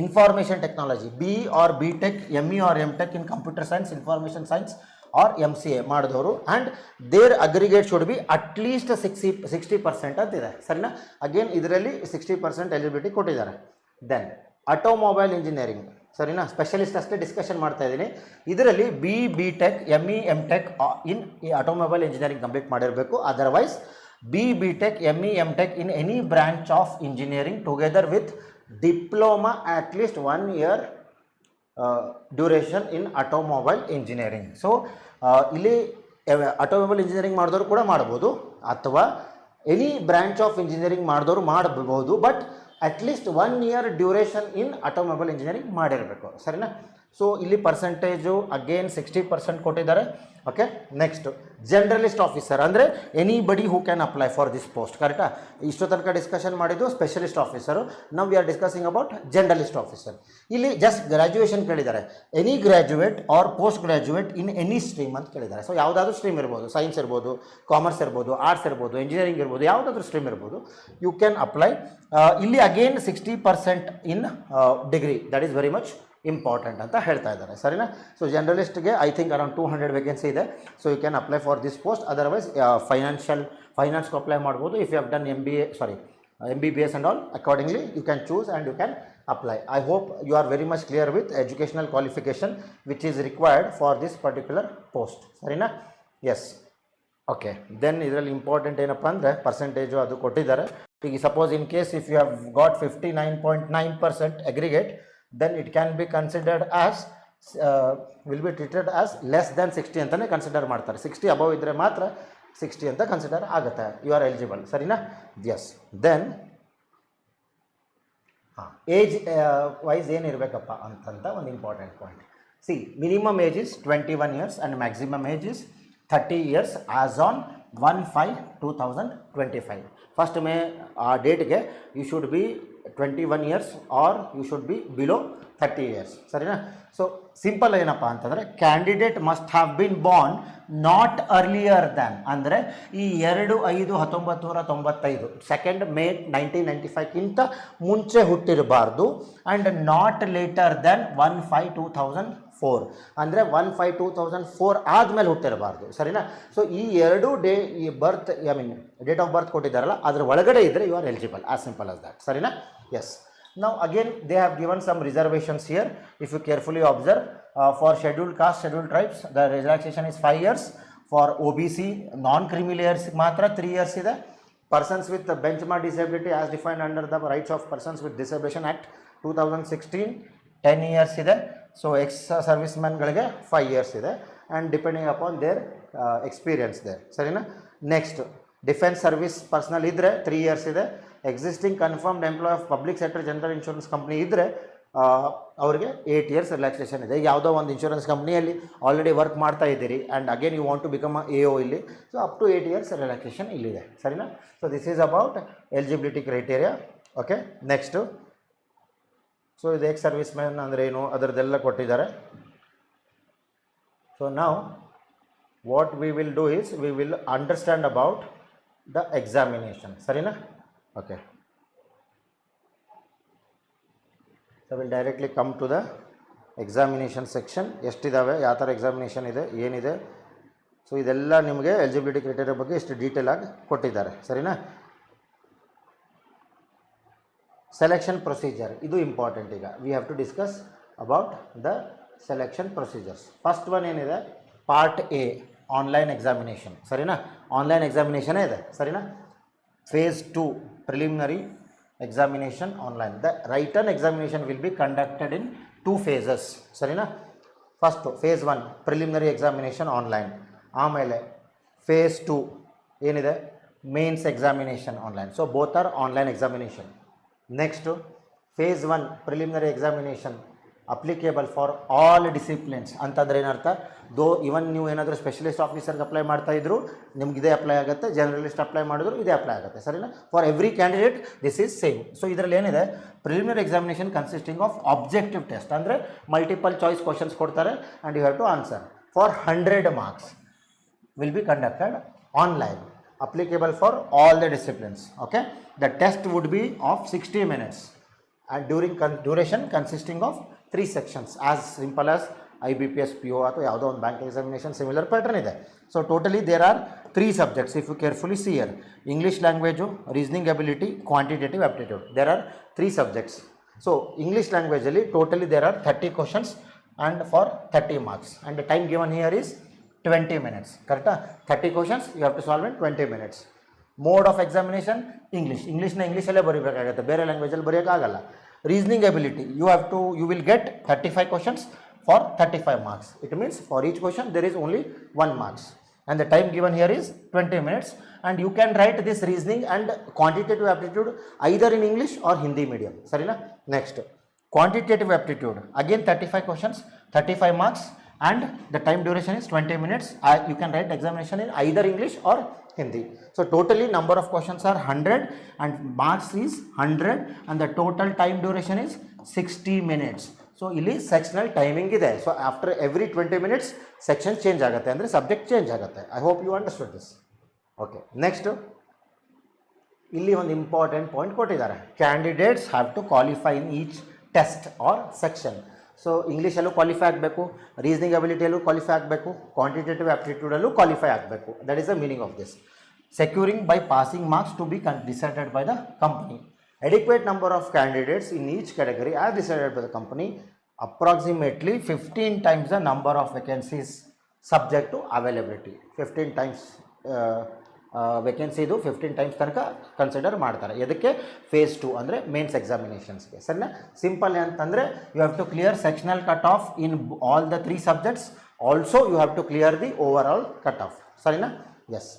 information technology, BE or BTech, ME or MTech in computer science, information science or MCA ಮಾಡಿದವರು and their aggregate should be at least 60% ಅಂತಿದೆ. ಸರಿನಾ? ಅಗೇನ್ ಇದರಲ್ಲಿ 60% ಎಲಿಜಿಬಿಲಿಟಿ ಕೊಟ್ಟಿದ್ದಾರೆ. Then automobile engineering. ಸರಿನಾ? ಸ್ಪೆಷಲಿಸ್ಟ್ ಅಷ್ಟೇ ಡಿಸ್ಕಷನ್ ಮಾಡ್ತಾ ಇದ್ದೀನಿ. ಇದರಲ್ಲಿ BE, BTech, ME, MTech ಇನ್ ಈ ಆಟೋಮೊಬೈಲ್ ಇಂಜಿನಿಯರಿಂಗ್ ಕಂಪ್ಲೀಟ್ ಮಾಡಿರಬೇಕು. Otherwise BE, BTech, ME, MTech in any branch of engineering together with diploma at least 1 year duration in automobile engineering. So ಇಲ್ಲಿ ಆಟೋಮೊಬೈಲ್ ಇಂಜಿನಿಯರಿಂಗ್ ಮಾಡಿದವರು ಕೂಡ ಮಾಡ್ಬೋದು ಅಥವಾ ಎನಿ ಬ್ರಾಂಚ್ ಆಫ್ ಇಂಜಿನಿಯರಿಂಗ್ ಮಾಡಿದವರು ಮಾಡಬಹುದು, but at least 1 year duration in automobile engineering ಮಾಡಿರಬೇಕು. ಸರಿನಾ? ಸೊ ಇಲ್ಲಿ ಪರ್ಸೆಂಟೇಜು ಅಗೇನ್ 60% ಕೊಟ್ಟಿದ್ದಾರೆ. ಓಕೆ, ನೆಕ್ಸ್ಟ್ ಜನರಲಿಸ್ಟ್ ಆಫೀಸರ್ ಅಂದರೆ anybody who can apply for this post. ಕರೆಕ್ಟಾ? ಇಷ್ಟು ತನಕ ಡಿಸ್ಕಷನ್ ಮಾಡಿದ್ದು specialist officer. Now we are discussing about generalist officer. ಇಲ್ಲಿ ಜಸ್ಟ್ ಗ್ರ್ಯಾಜುಯೇಷನ್ ಕೇಳಿದ್ದಾರೆ, any graduate or post graduate in any stream ಅಂತ ಕೇಳಿದ್ದಾರೆ. ಸೊ ಯಾವುದಾದ್ರೂ ಸ್ಟ್ರೀಮ್ ಇರ್ಬೋದು, ಸೈನ್ಸ್ ಇರ್ಬೋದು, ಕಾಮರ್ಸ್ ಇರ್ಬೋದು, ಆರ್ಟ್ಸ್ ಇರ್ಬೋದು, ಇಂಜಿನಿಯರಿಂಗ್ ಇರ್ಬೋದು, ಯಾವುದಾದ್ರೂ ಸ್ಟ್ರೀಮ್ ಇರ್ಬೋದು, ಯು ಕ್ಯಾನ್ ಅಪ್ಲೈ. ಇಲ್ಲಿ again 60% in degree, that is very much important ಅಂತ ಹೇಳ್ತಾ ಇದ್ದಾರೆ. ಸರಿನಾ? ಸೊ ಜನರಲಿಸ್ಟ್ಗೆ ಐ ಥಿಂಕ್ ಅರೌಂಡ್ 200 ವೇಕೆನ್ಸಿ ಇದೆ. So you can apply for this post. Otherwise ಫೈನಾನ್ಸ್ಗೆ ಅಪ್ಲೈ ಮಾಡ್ಬೋದು. If you have done MBBS and all, accordingly you can choose and you can apply. I hope you are very much clear with educational qualification which is required for this particular post. ಸರಿನಾ? ಎಸ್. ಓಕೆ, ದೆನ್ ಇದರಲ್ಲಿ ಇಂಪಾರ್ಟೆಂಟ್ ಏನಪ್ಪ ಅಂದರೆ ಪರ್ಸೆಂಟೇಜು ಅದು ಕೊಟ್ಟಿದ್ದಾರೆ. ಈಗ suppose in case if you have got 59.9% aggregate, then it can be considered as will be treated as less than 60 ಅಂತಲೇ ಕನ್ಸಿಡರ್ ಮಾಡ್ತಾರೆ. 60 ಅಬವ್ ಇದ್ದರೆ ಮಾತ್ರ 60 ಅಂತ ಕನ್ಸಿಡರ್ ಆಗುತ್ತೆ, ಯು ಆರ್ ಎಲಿಜಿಬಲ್. ಸರಿನಾ? ಎಸ್. ದೆನ್ ಏಜ್ ವೈಸ್ ಏನಿರಬೇಕಪ್ಪ ಅಂತಂತ ಒಂದು important point. See, minimum age is 21 years and maximum age is 30 years as on 1/5/2025. First May ಡೇಟ್ಗೆ you should be 21 years or you should be below 30 years. ಸರಿನಾ? ಸೊ ಸಿಂಪಲ್ ಏನಪ್ಪ ಅಂತಂದರೆ candidate must have been born not earlier than, ಅಂದರೆ ಈ 2/5/1995 May 1995ಕ್ಕಿಂತ ಮುಂಚೆ ಹುಟ್ಟಿರಬಾರ್ದು, ಆ್ಯಂಡ್ ನಾಟ್ ಲೇಟರ್ ದ್ಯಾನ್ 1/5/2004, ಅಂದರೆ 1/5/2004 ಆದಮೇಲೆ ಹುಟ್ಟಿರಬಾರ್ದು. ಸರಿನಾ? ಸೊ ಈ ಎರಡು ಈ ಬರ್ತ್ ಡೇಟ್ ಆಫ್ ಬರ್ತ್ ಕೊಟ್ಟಿದ್ದಾರಲ್ಲ ಅದರ ಒಳಗಡೆ ಇದ್ದರೆ you are eligible, as simple as that. ಸರಿನಾ? Yes. Now again they have given some reservations here. If you carefully observe, for scheduled caste, scheduled tribes, the relaxation is 5 years. For OBC, non-creamy layers matra 3 years ide. Persons with benchmark disability as defined under the Rights of Persons with Disabilitation Act 2016, 10 years ide. So ex servicemen galige 5 years ide, and depending upon their experience there. Sarina? Next, defense service personnel idre 3 years ide. Existing confirmed employ of public sector general insurance company ಇದ್ದರೆ ಅವರಿಗೆ 8 years ರಿಲ್ಯಾಕ್ಸೇಷನ್ ಇದೆ. ಯಾವುದೋ ಒಂದು ಇನ್ಶೂರೆನ್ಸ್ ಕಂಪ್ನಿಯಲ್ಲಿ ಆಲ್ರೆಡಿ ವರ್ಕ್ ಮಾಡ್ತಾ ಇದ್ದೀರಿ and again you want to become AO ಇಲ್ಲಿ, so up to 8 years relaxation ಇಲ್ಲಿದೆ. ಸರಿನಾ? So this is about eligibility criteria. Okay, next. So ಇದು ಎಕ್ಸ್ ಸರ್ವಿಸ್ ಮ್ಯಾನ್ ಅಂದರೆ ಏನು ಅದರದ್ದೆಲ್ಲ ಕೊಟ್ಟಿದ್ದಾರೆ. ಸೊ ನಾವು what we will do is we will understand about the examination. ಸರಿನಾ? Okay, so we'll directly come to the examination section. ಎಷ್ಟಿದ್ದಾವೆ, ಯಾವ ಥರ ಎಕ್ಸಾಮಿನೇಷನ್ ಇದೆ, ಏನಿದೆ, ಸೊ ಇದೆಲ್ಲ ನಿಮಗೆ ಎಲಿಜಿಬಿಲಿಟಿ ಕ್ರೈಟೇರಿಯಾ ಬಗ್ಗೆ ಇಷ್ಟು ಡೀಟೇಲ್ ಆಗಿ ಕೊಟ್ಟಿದ್ದಾರೆ. ಸರಿನಾ? ಸೆಲೆಕ್ಷನ್ ಪ್ರೊಸೀಜರ್ ಇದು ಇಂಪಾರ್ಟೆಂಟ್. ಈಗ we have to discuss about the selection procedures. First one ಏನಿದೆ, ಪಾರ್ಟ್ ಎ ಆನ್ಲೈನ್ ಎಕ್ಸಾಮಿನೇಷನ್. ಸರಿನಾ? ಆನ್ಲೈನ್ ಎಕ್ಸಾಮಿನೇಷನೇ ಇದೆ. ಸರಿನಾ? Phase 2 preliminary examination online. The written examination will be conducted in 2 phases. Sarina? First phase 1 preliminary examination online. ಆಮೇಲೆ phase 2 ಏನಿದೆ, mains examination online. So both are online examination. Next phase 1 preliminary examination applicable for all disciplines ಅಂತಂದರೆ ಏನರ್ಥ, ದೋ ಇವನ್ ನೀವು ಏನಾದರೂ ಸ್ಪೆಷಲಿಸ್ಟ್ ಆಫೀಸರ್ಗೆ ಅಪ್ಲೈ ಮಾಡ್ತಾಯಿದ್ರು ನಿಮ್ಗೆ ಇದೇ ಅಪ್ಲೈ ಆಗುತ್ತೆ, ಜರ್ನಲಿಸ್ಟ್ ಅಪ್ಲೈ ಮಾಡಿದ್ರು ಇದೇ ಅಪ್ಲೈ ಆಗುತ್ತೆ. ಸರಿನಾ? For every candidate this is same. So ಇದರಲ್ಲಿ ಏನಿದೆ, preliminary examination consisting of objective test, ಅಂದರೆ ಮಲ್ಟಿಪಲ್ ಚಾಯ್ಸ್ ಕ್ವಶನ್ಸ್ ಕೊಡ್ತಾರೆ and you have to answer for 100 marks will be conducted online, applicable for all the disciplines. Okay, the test would be of 60 minutes and duration consisting of 3 sections, as simple as IBPS PO ಅಥವಾ ಯಾವುದೋ ಒಂದು ಬ್ಯಾಂಕ್ ಎಕ್ಸಾಮಿನೇಷನ್ ಸಿಮಿಲರ್ ಪ್ಯಾಟರ್ನ್ ಇದೆ. So totally there are 3 subjects. If you carefully see here, English language, reasoning ability, quantitative aptitude, there are 3 subjects. So English language ಅಲ್ಲಿ totally there are 30 questions and for 30 marks, and the time given here is 20 minutes. Correct? 30 questions you have to solve in 20 minutes. Mode of examination ಇಂಗ್ಲೀಷ್ನ ಇಂಗ್ಲೀಷಲ್ಲೇ ಬರೀಬೇಕಾಗುತ್ತೆ, ಬೇರೆ ಲ್ಯಾಂಗ್ವೇಜಲ್ಲಿ ಬರೆಯೋಕ್ಕಾಗಲ್ಲ. Reasoning ability, you will get 35 questions for 35 marks. It means for each question there is only 1 marks, and the time given here is 20 minutes, and you can write this reasoning and quantitative aptitude either in English or Hindi medium. Sarina? Next, quantitative aptitude, again 35 questions, 35 marks, and the time duration is 20 minutes. You can write examination in either English or Hindi. So totally number of questions are 100 and marks is 100, and the total time duration is 60 minutes. So ಇಲ್ಲಿ ಸೆಕ್ಷನಲ್ ಟೈಮಿಂಗ್ ಇದೆ. So after every 20 minutes section change ಆಗುತ್ತೆ, ಅಂದರೆ ಸಬ್ಜೆಕ್ಟ್ ಚೇಂಜ್ ಆಗುತ್ತೆ. I hope you understood this. Okay, next ಇಲ್ಲಿ ಒಂದು ಇಂಪಾರ್ಟೆಂಟ್ ಪಾಯಿಂಟ್ ಕೊಟ್ಟಿದ್ದಾರೆ. Candidates have to qualify in each test or section. So ಇಂಗ್ಲೀಷಲ್ಲೂ ಕ್ವಾಲಿಫೈ ಆಗಬೇಕು, ರೀಸನಿಂಗ್ ಅಬಿಲಿಟಿಯಲ್ಲೂ ಕ್ವಾಲಿಫೈ ಆಗಬೇಕು, ಕ್ವಾಂಟಿಟೇಟಿವ್ ಆಪ್ಟಿಟ್ಯೂಡಲ್ಲೂ ಕ್ವಾಲಿಫೈ ಆಗಬೇಕು. That is the meaning of this. Securing by passing marks to be decided by the company. Adequate number of candidates in each category as decided by the company. Approximately 15 times the number of vacancies subject to availability. 15 times vacancy ಇದು 15 times ತನಕ ಕನ್ಸಿಡರ್ ಮಾಡ್ತಾರೆ. ಇದಕ್ಕೆ phase 2 ಅಂದರೆ ಮೇನ್ಸ್ ಎಕ್ಸಾಮಿನೇಷನ್ಸ್ಗೆ. ಸರಿನಾ? ಸಿಂಪಲ್ ಅಂತಂದರೆ you have to clear sectional cut off in all the 3 subjects. Also you have to clear the overall cut off. ಸರಿನಾ? Yes.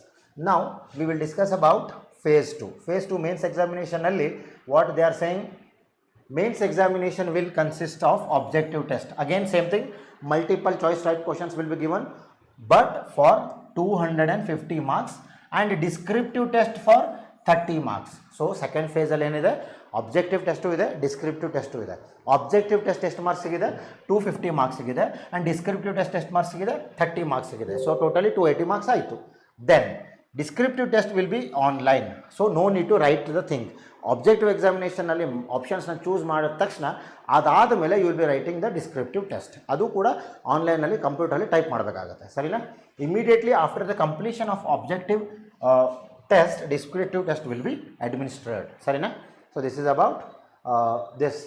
Now we will discuss about phase 2. Phase 2 mains examination alli what they are saying, mains examination will consist of objective test. Again same thing, multiple choice type questions will be given, but for 250 marks and descriptive test for 30 marks. So second ಫೇಸಲ್ಲಿ ಏನಿದೆ, ಆಬ್ಜೆಕ್ಟಿವ್ ಟೆಸ್ಟು ಇದೆ, ಡಿಸ್ಕ್ರಿಪ್ಟಿವ್ ಟೆಸ್ಟು ಇದೆ. ಆಬ್ಜೆಕ್ಟಿವ್ ಟೆಸ್ಟ್ ಎಷ್ಟು ಮಾರ್ಕ್ಸ್ ಸಿಗಿದೆ, 250 ಮಾರ್ಕ್ಸ್ ಸಿಗಿದೆ. ಆ್ಯಂಡ್ ಡಿಸ್ಕ್ರಿಪ್ಟಿವ್ ಟೆಸ್ಟ್ ಎಷ್ಟು ಮಾರ್ಕ್ಸ್ ಸಿಗಿದೆ, 30 ಮಾರ್ಕ್ಸ್ ಸಿಗಿದೆ. ಸೊ ಟೋಟಲಿ 280 ಮಾರ್ಕ್ಸ್ ಆಯಿತು. Then descriptive test will be online, so no need to write the thing. Objective ಎಕ್ಸಾಮಿನೇಷನಲ್ಲಿ ಆಪ್ಷನ್ಸ್ನ ಚೂಸ್ ಮಾಡಿದ ತಕ್ಷಣ ಅದಾದ ಮೇಲೆ you will be writing the descriptive test. ಅದು ಕೂಡ ಆನ್ಲೈನಲ್ಲಿ ಕಂಪ್ಯೂಟರಲ್ಲಿ ಟೈಪ್ ಮಾಡಬೇಕಾಗುತ್ತೆ, ಸರಿನಾ. Immediately after the completion of objective test, descriptive test will be administered, ಸರಿನಾ. So this is about this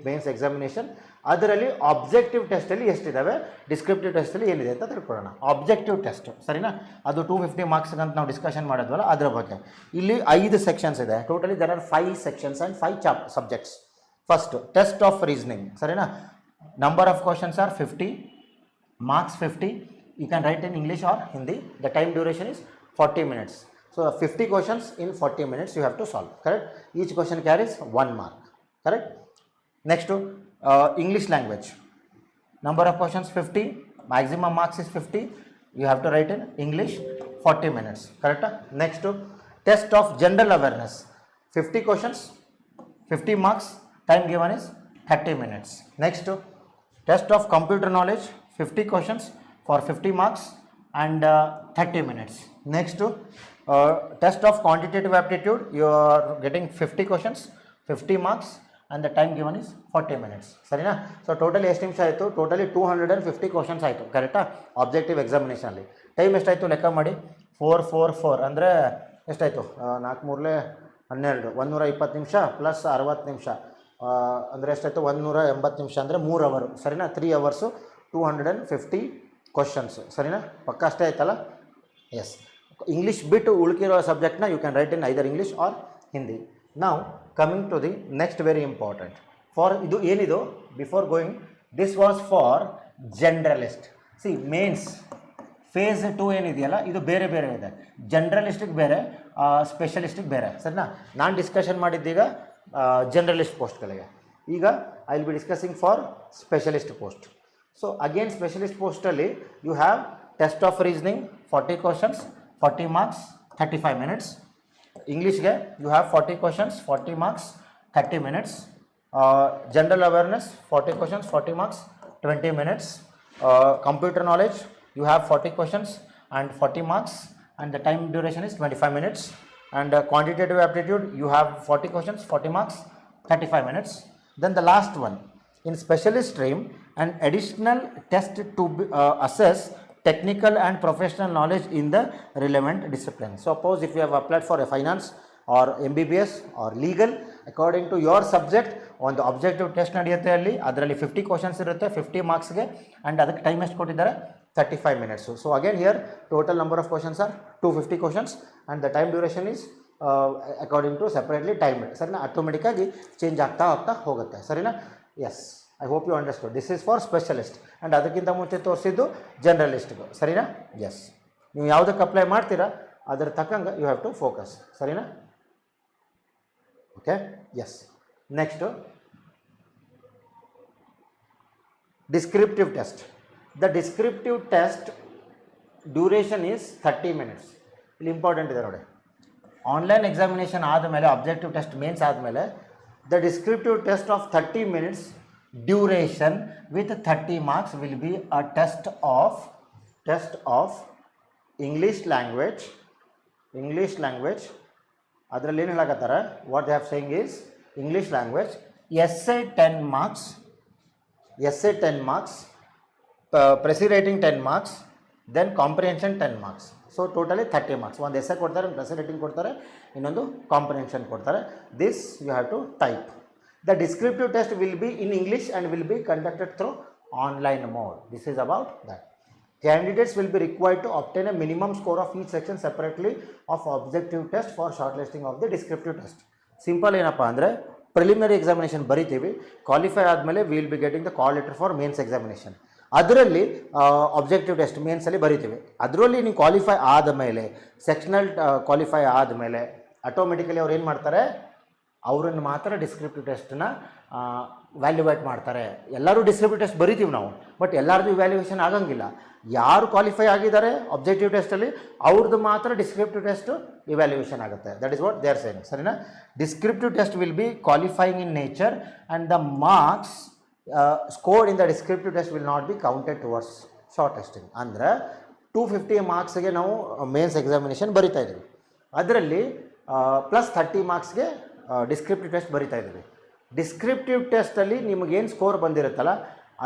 mains examination. ಅದರಲ್ಲಿ ಆಬ್ಜೆಕ್ಟಿವ್ ಟೆಸ್ಟಲ್ಲಿ ಎಷ್ಟಿದ್ದಾವೆ, ಡಿಸ್ಕ್ರಿಪ್ಟಿವ್ ಟೆಸ್ಟಲ್ಲಿ ಏನಿದೆ ಅಂತ ತಿಳ್ಕೊಳ್ಳೋಣ. ಆಬ್ಜೆಕ್ಟಿವ್ ಟೆಸ್ಟ್, ಸರಿನಾ, ಅದು 250 ಮಾರ್ಕ್ಸ್ಗೆ ಅಂತ ನಾವು ಡಿಸ್ಕಷನ್ ಮಾಡಿದ್ವಲ್ಲ ಅದರ ಬಗ್ಗೆ. ಇಲ್ಲಿ 5 ಸೆಕ್ಷನ್ಸ್ ಇದೆ. Totally there are 5 sections and 5 subjects. First test of reasoning, ಸರಿನಾ. Number of questions are 50, marks 50. You can write in English or Hindi. The time duration is 40 minutes. So 50 questions in 40 minutes you have to solve, correct. Each question carries 1 mark, correct. Next to English language, number of questions 50, maximum marks is 50. You have to write in English 40 minutes, correct. Next to test of general awareness, 50 questions, 50 marks, time given is 30 minutes. Next to test of computer knowledge, 50 questions for 50 marks and 30 minutes. Next to test of quantitative aptitude, you are getting 50 questions, 50 marks and the time given is 40 minutes, ಸರಿನಾ. ಸೊ ಟೋಟಲಿ ಎಷ್ಟು ನಿಮಿಷ ಆಯಿತು, ಟೋಟಲಿ 250 ಕ್ವಶನ್ಸ್ ಆಯಿತು, ಕರೆಕ್ಟಾ. ಆಬ್ಜೆಕ್ಟಿವ್ ಎಕ್ಸಾಮಿನೇಷನಲ್ಲಿ ಟೈಮ್ ಎಷ್ಟಾಯಿತು ಲೆಕ್ಕ ಮಾಡಿ, 4 ಅಂದರೆ ಎಷ್ಟಾಯಿತು, 4 3 12, 120 ನಿಮಿಷ ಪ್ಲಸ್ 60 ನಿಮಿಷ ಅಂದರೆ ಎಷ್ಟಾಯಿತು, 180 ನಿಮಿಷ ಅಂದರೆ 3 ಅವರ್, ಸರಿನಾ. 3 ಅವರ್ಸು 250 ಕ್ವಶನ್ಸ್, ಸರಿನಾ. ಪಕ್ಕ ಅಷ್ಟೇ ಆಯ್ತಲ್ಲ. ಎಸ್, ಇಂಗ್ಲೀಷ್ ಬಿಟ್ಟು ಉಳ್ಕಿರೋ ಸಬ್ಜೆಕ್ಟ್ನ you can write in either English or Hindi. ನಾವು coming to the next very important for ಇದು ಏನಿದು before going, this was for generalist. See mains phase 2 ಏನಿದೆಯಲ್ಲ ಇದು ಬೇರೆ ಬೇರೆ ಇದೆ. ಜನರಲಿಸ್ಟಿಗೆ ಬೇರೆ, ಸ್ಪೆಷಲಿಸ್ಟಿಗೆ ಬೇರೆ, ಸರಿನಾ. ನಾನು ಡಿಸ್ಕಷನ್ ಮಾಡಿದ್ದೀಗ ಜನರಲಿಸ್ಟ್ ಪೋಸ್ಟ್ಗಳಿಗೆ. ಈಗ I will be discussing for specialist post. So again specialist ಪೋಸ್ಟಲ್ಲಿ you have test of reasoning 40 questions, 40 marks, 35 minutes. ಇಂಗ್ಲೀಷ್ಗೆ you have 40 questions, 40 marks, 30 minutes. General awareness 40 questions, 40 marks, 20 minutes. Computer knowledge you have 40 questions and 40 marks and the time duration is 25 minutes. And quantitative aptitude you have 40 questions, 40 marks, 35 minutes. Then the last one, in specialist stream, an additional test to assess technical and professional knowledge in the relevant discipline. Suppose if you have applied for a finance or MBBS or legal, according to your subject, ಒಂದು ಆಬ್ಜೆಕ್ಟಿವ್ ಟೆಸ್ಟ್ ನಡೆಯುತ್ತೆ. ಅಲ್ಲಿ ಅದರಲ್ಲಿ 50 ಕ್ವಶನ್ಸ್ ಇರುತ್ತೆ, 50 ಮಾರ್ಕ್ಸ್ಗೆ, ಆ್ಯಂಡ್ ಅದಕ್ಕೆ ಟೈಮ್ ಎಷ್ಟು ಕೊಟ್ಟಿದ್ದಾರೆ, 35 minutes. So again here total number of questions are 250 questions and the time duration is according to separately time, ಸರಿನಾ. ಆಟೋಮೆಟಿಕ್ಕಾಗಿ ಚೇಂಜ್ ಆಗ್ತಾ ಹೋಗುತ್ತೆ, ಸರಿನಾ. Yes, I hope you understood. This is for specialist and ಅದಕ್ಕಿಂತ ಮುಂಚೆ ತೋರಿಸಿದ್ದು ಜನರಲಿಸ್ಟ್ಗೂ, ಸರಿನಾ. ಎಸ್, ನೀವು ಯಾವುದಕ್ಕೆ ಅಪ್ಲೈ ಮಾಡ್ತೀರಾ ಅದರ ತಕ್ಕಂಗೆ ಯು ಹ್ಯಾವ್ ಟು ಫೋಕಸ್, ಸರಿನಾ. Okay, yes. Next descriptive test. The descriptive test duration is 30 minutes. ಇಲ್ಲಿ ಇಂಪಾರ್ಟೆಂಟ್ ಇದೆ ನೋಡಿ. ಆನ್ಲೈನ್ ಎಕ್ಸಾಮಿನೇಷನ್ ಆದಮೇಲೆ, ಆಬ್ಜೆಕ್ಟಿವ್ ಟೆಸ್ಟ್ ಮೇನ್ಸ್ ಆದಮೇಲೆ, the descriptive test of 30 minutes duration with 30 marks will be a test of English language. ಅದರಲ್ಲಿ ಏನು ಹೇಳಕತ್ತಾರೆ, what they have saying is English language, essay 10 marks, precis writing 10 marks, then comprehension 10 marks. So totally 30 marks. ಒಂದು ಎಸ್ಸೆ ಕೊಡ್ತಾರೆ, ಒಂದು ಪ್ರೆಸಿ ರೈಟಿಂಗ್ ಕೊಡ್ತಾರೆ, ಇನ್ನೊಂದು ಕಾಂಪ್ರಿಹೆನ್ಷನ್ ಕೊಡ್ತಾರೆ. This you have to type. The descriptive test will be in English and will be conducted through online mode. This is about that. Candidates will be required to obtain a minimum score of each section separately of objective test for shortlisting of the descriptive test. Simple ಏನಪ್ಪ ಅಂದರೆ, ಪ್ರಿಲಿಮಿನರಿ ಎಕ್ಸಾಮಿನೇಷನ್ ಬರಿತೀವಿ, ಕ್ವಾಲಿಫೈ ಆದಮೇಲೆ we will be getting the call letter for mains examination. ಅದರಲ್ಲಿ ಆಬ್ಜೆಕ್ಟಿವ್ ಟೆಸ್ಟ್ ಮೇನ್ಸಲ್ಲಿ ಬರಿತೀವಿ. ಅದರಲ್ಲಿ ನೀವು ಕ್ವಾಲಿಫೈ ಆದಮೇಲೆ, ಸೆಕ್ಷನಲ್ ಕ್ವಾಲಿಫೈ ಆದಮೇಲೆ ಆಟೋಮೆಟಿಕಲಿ ಅವ್ರು ಏನು ಮಾಡ್ತಾರೆ, ಅವರನ್ನು ಮಾತ್ರ ಡಿಸ್ಕ್ರಿಪ್ಟಿವ್ ಟೆಸ್ಟನ್ನ ವ್ಯಾಲ್ಯುವೇಟ್ ಮಾಡ್ತಾರೆ. ಎಲ್ಲರೂ ಡಿಸ್ಕ್ರಿಪ್ಟಿವ್ ಟೆಸ್ಟ್ ಬರಿತೀವಿ ನಾವು, ಬಟ್ ಎಲ್ಲರದು ಇವ್ಯಾಲ್ಯೂಯೇಷನ್ ಆಗಂಗಿಲ್ಲ. ಯಾರು ಕ್ವಾಲಿಫೈ ಆಗಿದ್ದಾರೆ ಆಬ್ಜೆಕ್ಟಿವ್ ಟೆಸ್ಟಲ್ಲಿ ಅವ್ರದ್ದು ಮಾತ್ರ ಡಿಸ್ಕ್ರಿಪ್ಟಿವ್ ಟೆಸ್ಟ್ ಇವ್ಯಾಲ್ಯೂಯೇಷನ್ ಆಗುತ್ತೆ. That is what they are saying. ಸರಿನಾ? Descriptive test will be qualifying in nature and the marks scored in the descriptive test will not be counted towards short testing. ಅಂದರೆ 250 ಮಾರ್ಕ್ಸ್ಗೆ ನಾವು ಮೇನ್ಸ್ ಎಕ್ಸಾಮಿನೇಷನ್ ಬರಿತಾ ಇದ್ದೀವಿ, ಅದರಲ್ಲಿ ಪ್ಲಸ್ 30 ಮಾರ್ಕ್ಸ್ಗೆ ಡಿಸ್ಕ್ರಿಪ್ಟಿವ್ ಟೆಸ್ಟ್ ಬರಿತಾ ಇದ್ದೀವಿ. ಡಿಸ್ಕ್ರಿಪ್ಟಿವ್ ಟೆಸ್ಟಲ್ಲಿ ನಿಮಗೇನು ಸ್ಕೋರ್ ಬಂದಿರುತ್ತಲ್ಲ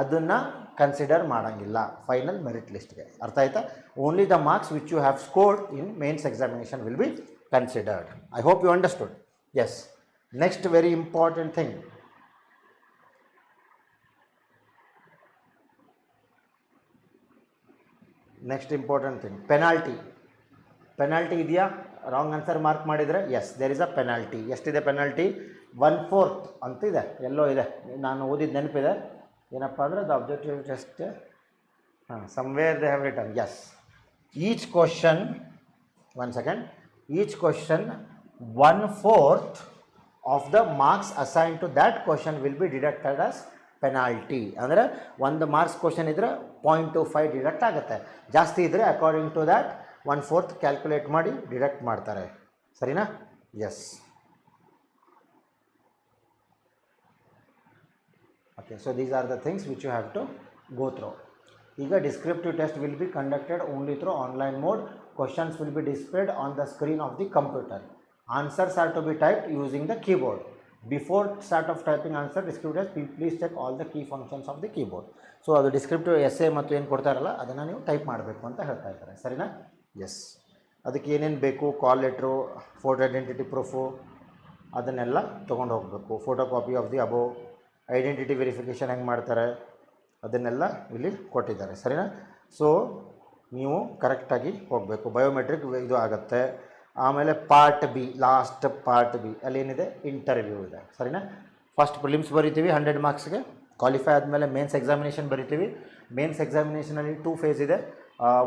ಅದನ್ನು ಕನ್ಸಿಡರ್ ಮಾಡೋಂಗಿಲ್ಲ ಫೈನಲ್ ಮೆರಿಟ್ ಲಿಸ್ಟ್ಗೆ. ಅರ್ಥ ಆಯ್ತಾ? Only the marks which you have scored in mains examination will be considered. I hope you understood. Yes, next very important thing, penalty ಇದೆಯಾ? ರಾಂಗ್ ಆನ್ಸರ್ ಮಾರ್ಕ್ ಮಾಡಿದರೆ yes there is a penalty. ಎಷ್ಟಿದೆ ಪೆನಾಲ್ಟಿ? 1/4 ಅಂತ ಇದೆ, ಎಲ್ಲೋ ಇದೆ, ನಾನು ಓದಿದ ನೆನಪಿದೆ. ಏನಪ್ಪ ಅಂದರೆ the objective test somewhere they have written. Yes, each question 1/4 of the marks assign to that question will be deducted as penalty. ಅಂದರೆ 1 ಮಾರ್ಕ್ಸ್ ಕ್ವಶನ್ ಇದ್ದರೆ 0.25 ಡಿಡಕ್ಟ್ ಆಗುತ್ತೆ. ಜಾಸ್ತಿ ಇದ್ದರೆ ಅಕಾರ್ಡಿಂಗ್ ಟು ದ್ಯಾಟ್ 1/4 ಕ್ಯಾಲ್ಕುಲೇಟ್ ಮಾಡಿ ಡಿಡಕ್ಟ್ ಮಾಡ್ತಾರೆ. ಸರಿನಾ? Yes. Okay, so these are the things which you have to go through. ಈಗ descriptive test will be conducted only through online mode. Questions will be displayed on the screen of the computer. Answers are to be typed using the keyboard. Before start of typing answer descriptive test, please check all the key functions of the keyboard. So ಅದು ಡಿಸ್ಕ್ರಿಪ್ಟಿವ್ ಎಸ್ಸೆ ಮತ್ತು ಏನು ಕೊಡ್ತಾರಲ್ಲ ಅದನ್ನು ನೀವು ಟೈಪ್ ಮಾಡಬೇಕು ಅಂತ ಹೇಳ್ತಾ ಇದ್ದಾರೆ. ಸರಿನಾ? ಎಸ್. ಅದಕ್ಕೆ ಏನೇನು ಬೇಕು? Call letter, photo identity proof, ಅದನ್ನೆಲ್ಲ ತೊಗೊಂಡು ಹೋಗಬೇಕು. Photo copy of the above, identity verification ಹೆಂಗೆ ಮಾಡ್ತಾರೆ ಅದನ್ನೆಲ್ಲ ಇಲ್ಲಿ ಕೊಟ್ಟಿದ್ದಾರೆ. ಸರಿನಾ? ಸೊ ನೀವು ಕರೆಕ್ಟಾಗಿ ಹೋಗಬೇಕು. ಬಯೋಮೆಟ್ರಿಕ್ ಇದು ಆಗುತ್ತೆ. ಆಮೇಲೆ part B, last part B ಅಲ್ಲಿ ಏನಿದೆ? ಇಂಟರ್ವ್ಯೂ ಇದೆ. ಸರಿನಾ? ಫಸ್ಟ್ ಪ್ರಿಲಿಮ್ಸ್ ಬರಿತೀವಿ 100 ಮಾರ್ಕ್ಸ್ಗೆ. ಕ್ವಾಲಿಫೈ ಆದಮೇಲೆ ಮೇನ್ಸ್ ಎಕ್ಸಾಮಿನೇಷನ್ ಬರಿತೀವಿ. ಮೇನ್ಸ್ ಎಕ್ಸಾಮಿನೇಷನಲ್ಲಿ 2 ಫೇಸ್ ಇದೆ,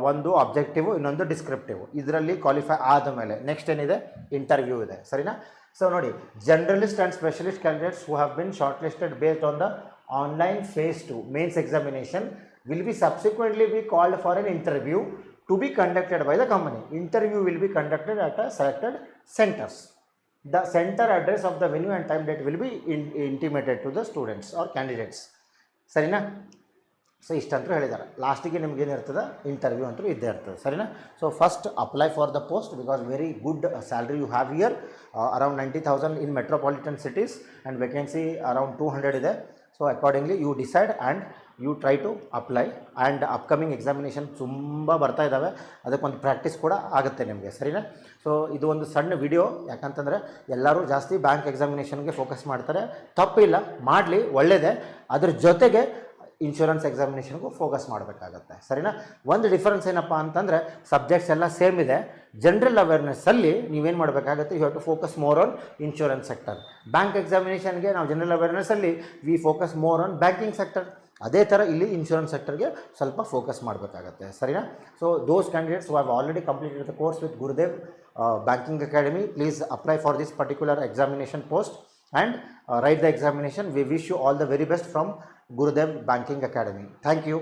ಒಂದು ಆಬ್ಜೆಕ್ಟಿವ್, ಇನ್ನೊಂದು ಡಿಸ್ಕ್ರಿಪ್ಟಿವ್. ಇದರಲ್ಲಿ ಕ್ವಾಲಿಫೈ ಆದಮೇಲೆ ನೆಕ್ಸ್ಟ್ ಏನಿದೆ? ಇಂಟರ್ವ್ಯೂ ಇದೆ. ಸರಿನಾ? ಸೊ ನೋಡಿ, generalist and specialist candidates who have been shortlisted based on the online phase 2 mains examination will be subsequently be called for an interview to be conducted by the company. Interview will be conducted at a selected centers. The center address of the venue and time date will be intimated to the students or candidates. ಸರಿನಾ? ಸೊ ಇಷ್ಟಂತೂ ಹೇಳಿದ್ದಾರೆ. ಲಾಸ್ಟಿಗೆ ನಿಮ್ಗೆ ಏನಿರ್ತದೆ? ಇಂಟರ್ವ್ಯೂ ಅಂತೂ ಇದ್ದೇ ಇರ್ತದೆ. ಸರಿನಾ? So first apply for the post because very good salary you have here, around 90,000 in metropolitan cities and vacancy around 200 ಇದೆ. So accordingly you decide and you try to apply. And upcoming examination ತುಂಬ ಬರ್ತಾ ಇದ್ದಾವೆ, ಅದಕ್ಕೊಂದು ಪ್ರಾಕ್ಟೀಸ್ ಕೂಡ ಆಗುತ್ತೆ ನಿಮಗೆ. ಸರಿನಾ? ಸೊ ಇದು ಒಂದು ಸಣ್ಣ ವಿಡಿಯೋ, ಯಾಕಂತಂದರೆ ಎಲ್ಲರೂ ಜಾಸ್ತಿ ಬ್ಯಾಂಕ್ ಎಕ್ಸಾಮಿನೇಷನ್ಗೆ ಫೋಕಸ್ ಮಾಡ್ತಾರೆ. ತಪ್ಪಿಲ್ಲ, ಮಾಡಲಿ, ಒಳ್ಳೆಯದೇ. ಅದ್ರ ಜೊತೆಗೆ ಇನ್ಶೂರೆನ್ಸ್ ಎಕ್ಸಾಮಿನೇಷನ್ಗೂ ಫೋಕಸ್ ಮಾಡಬೇಕಾಗತ್ತೆ. ಸರಿನಾ? ಒಂದು ಡಿಫರೆನ್ಸ್ ಏನಪ್ಪ ಅಂತಂದರೆ ಸಬ್ಜೆಕ್ಟ್ಸ್ ಎಲ್ಲ ಸೇಮ್ ಇದೆ. ಜನರಲ್ ಅವೇರ್ನೆಸ್ಸಲ್ಲಿ ನೀವೇನು ಮಾಡಬೇಕಾಗುತ್ತೆ? You have to focus more on insurance sector. Bank ಎಕ್ಸಾಮಿನೇಷನ್ಗೆ ನಾವು ಜನರಲ್ ಅವೇರ್ನೆಸ್ಸಲ್ಲಿ we focus more on banking sector. ಅದೇ ಥರ ಇಲ್ಲಿ ಇನ್ಶೂರೆನ್ಸ್ ಸೆಕ್ಟರ್ಗೆ ಸ್ವಲ್ಪ ಫೋಕಸ್ ಮಾಡಬೇಕಾಗತ್ತೆ. ಸರಿನಾ? So those candidates who have already completed the course with Gurudev banking academy, please apply for this particular examination post and write the examination. We wish you all the very best from Gurudev Banking Academy. Thank you.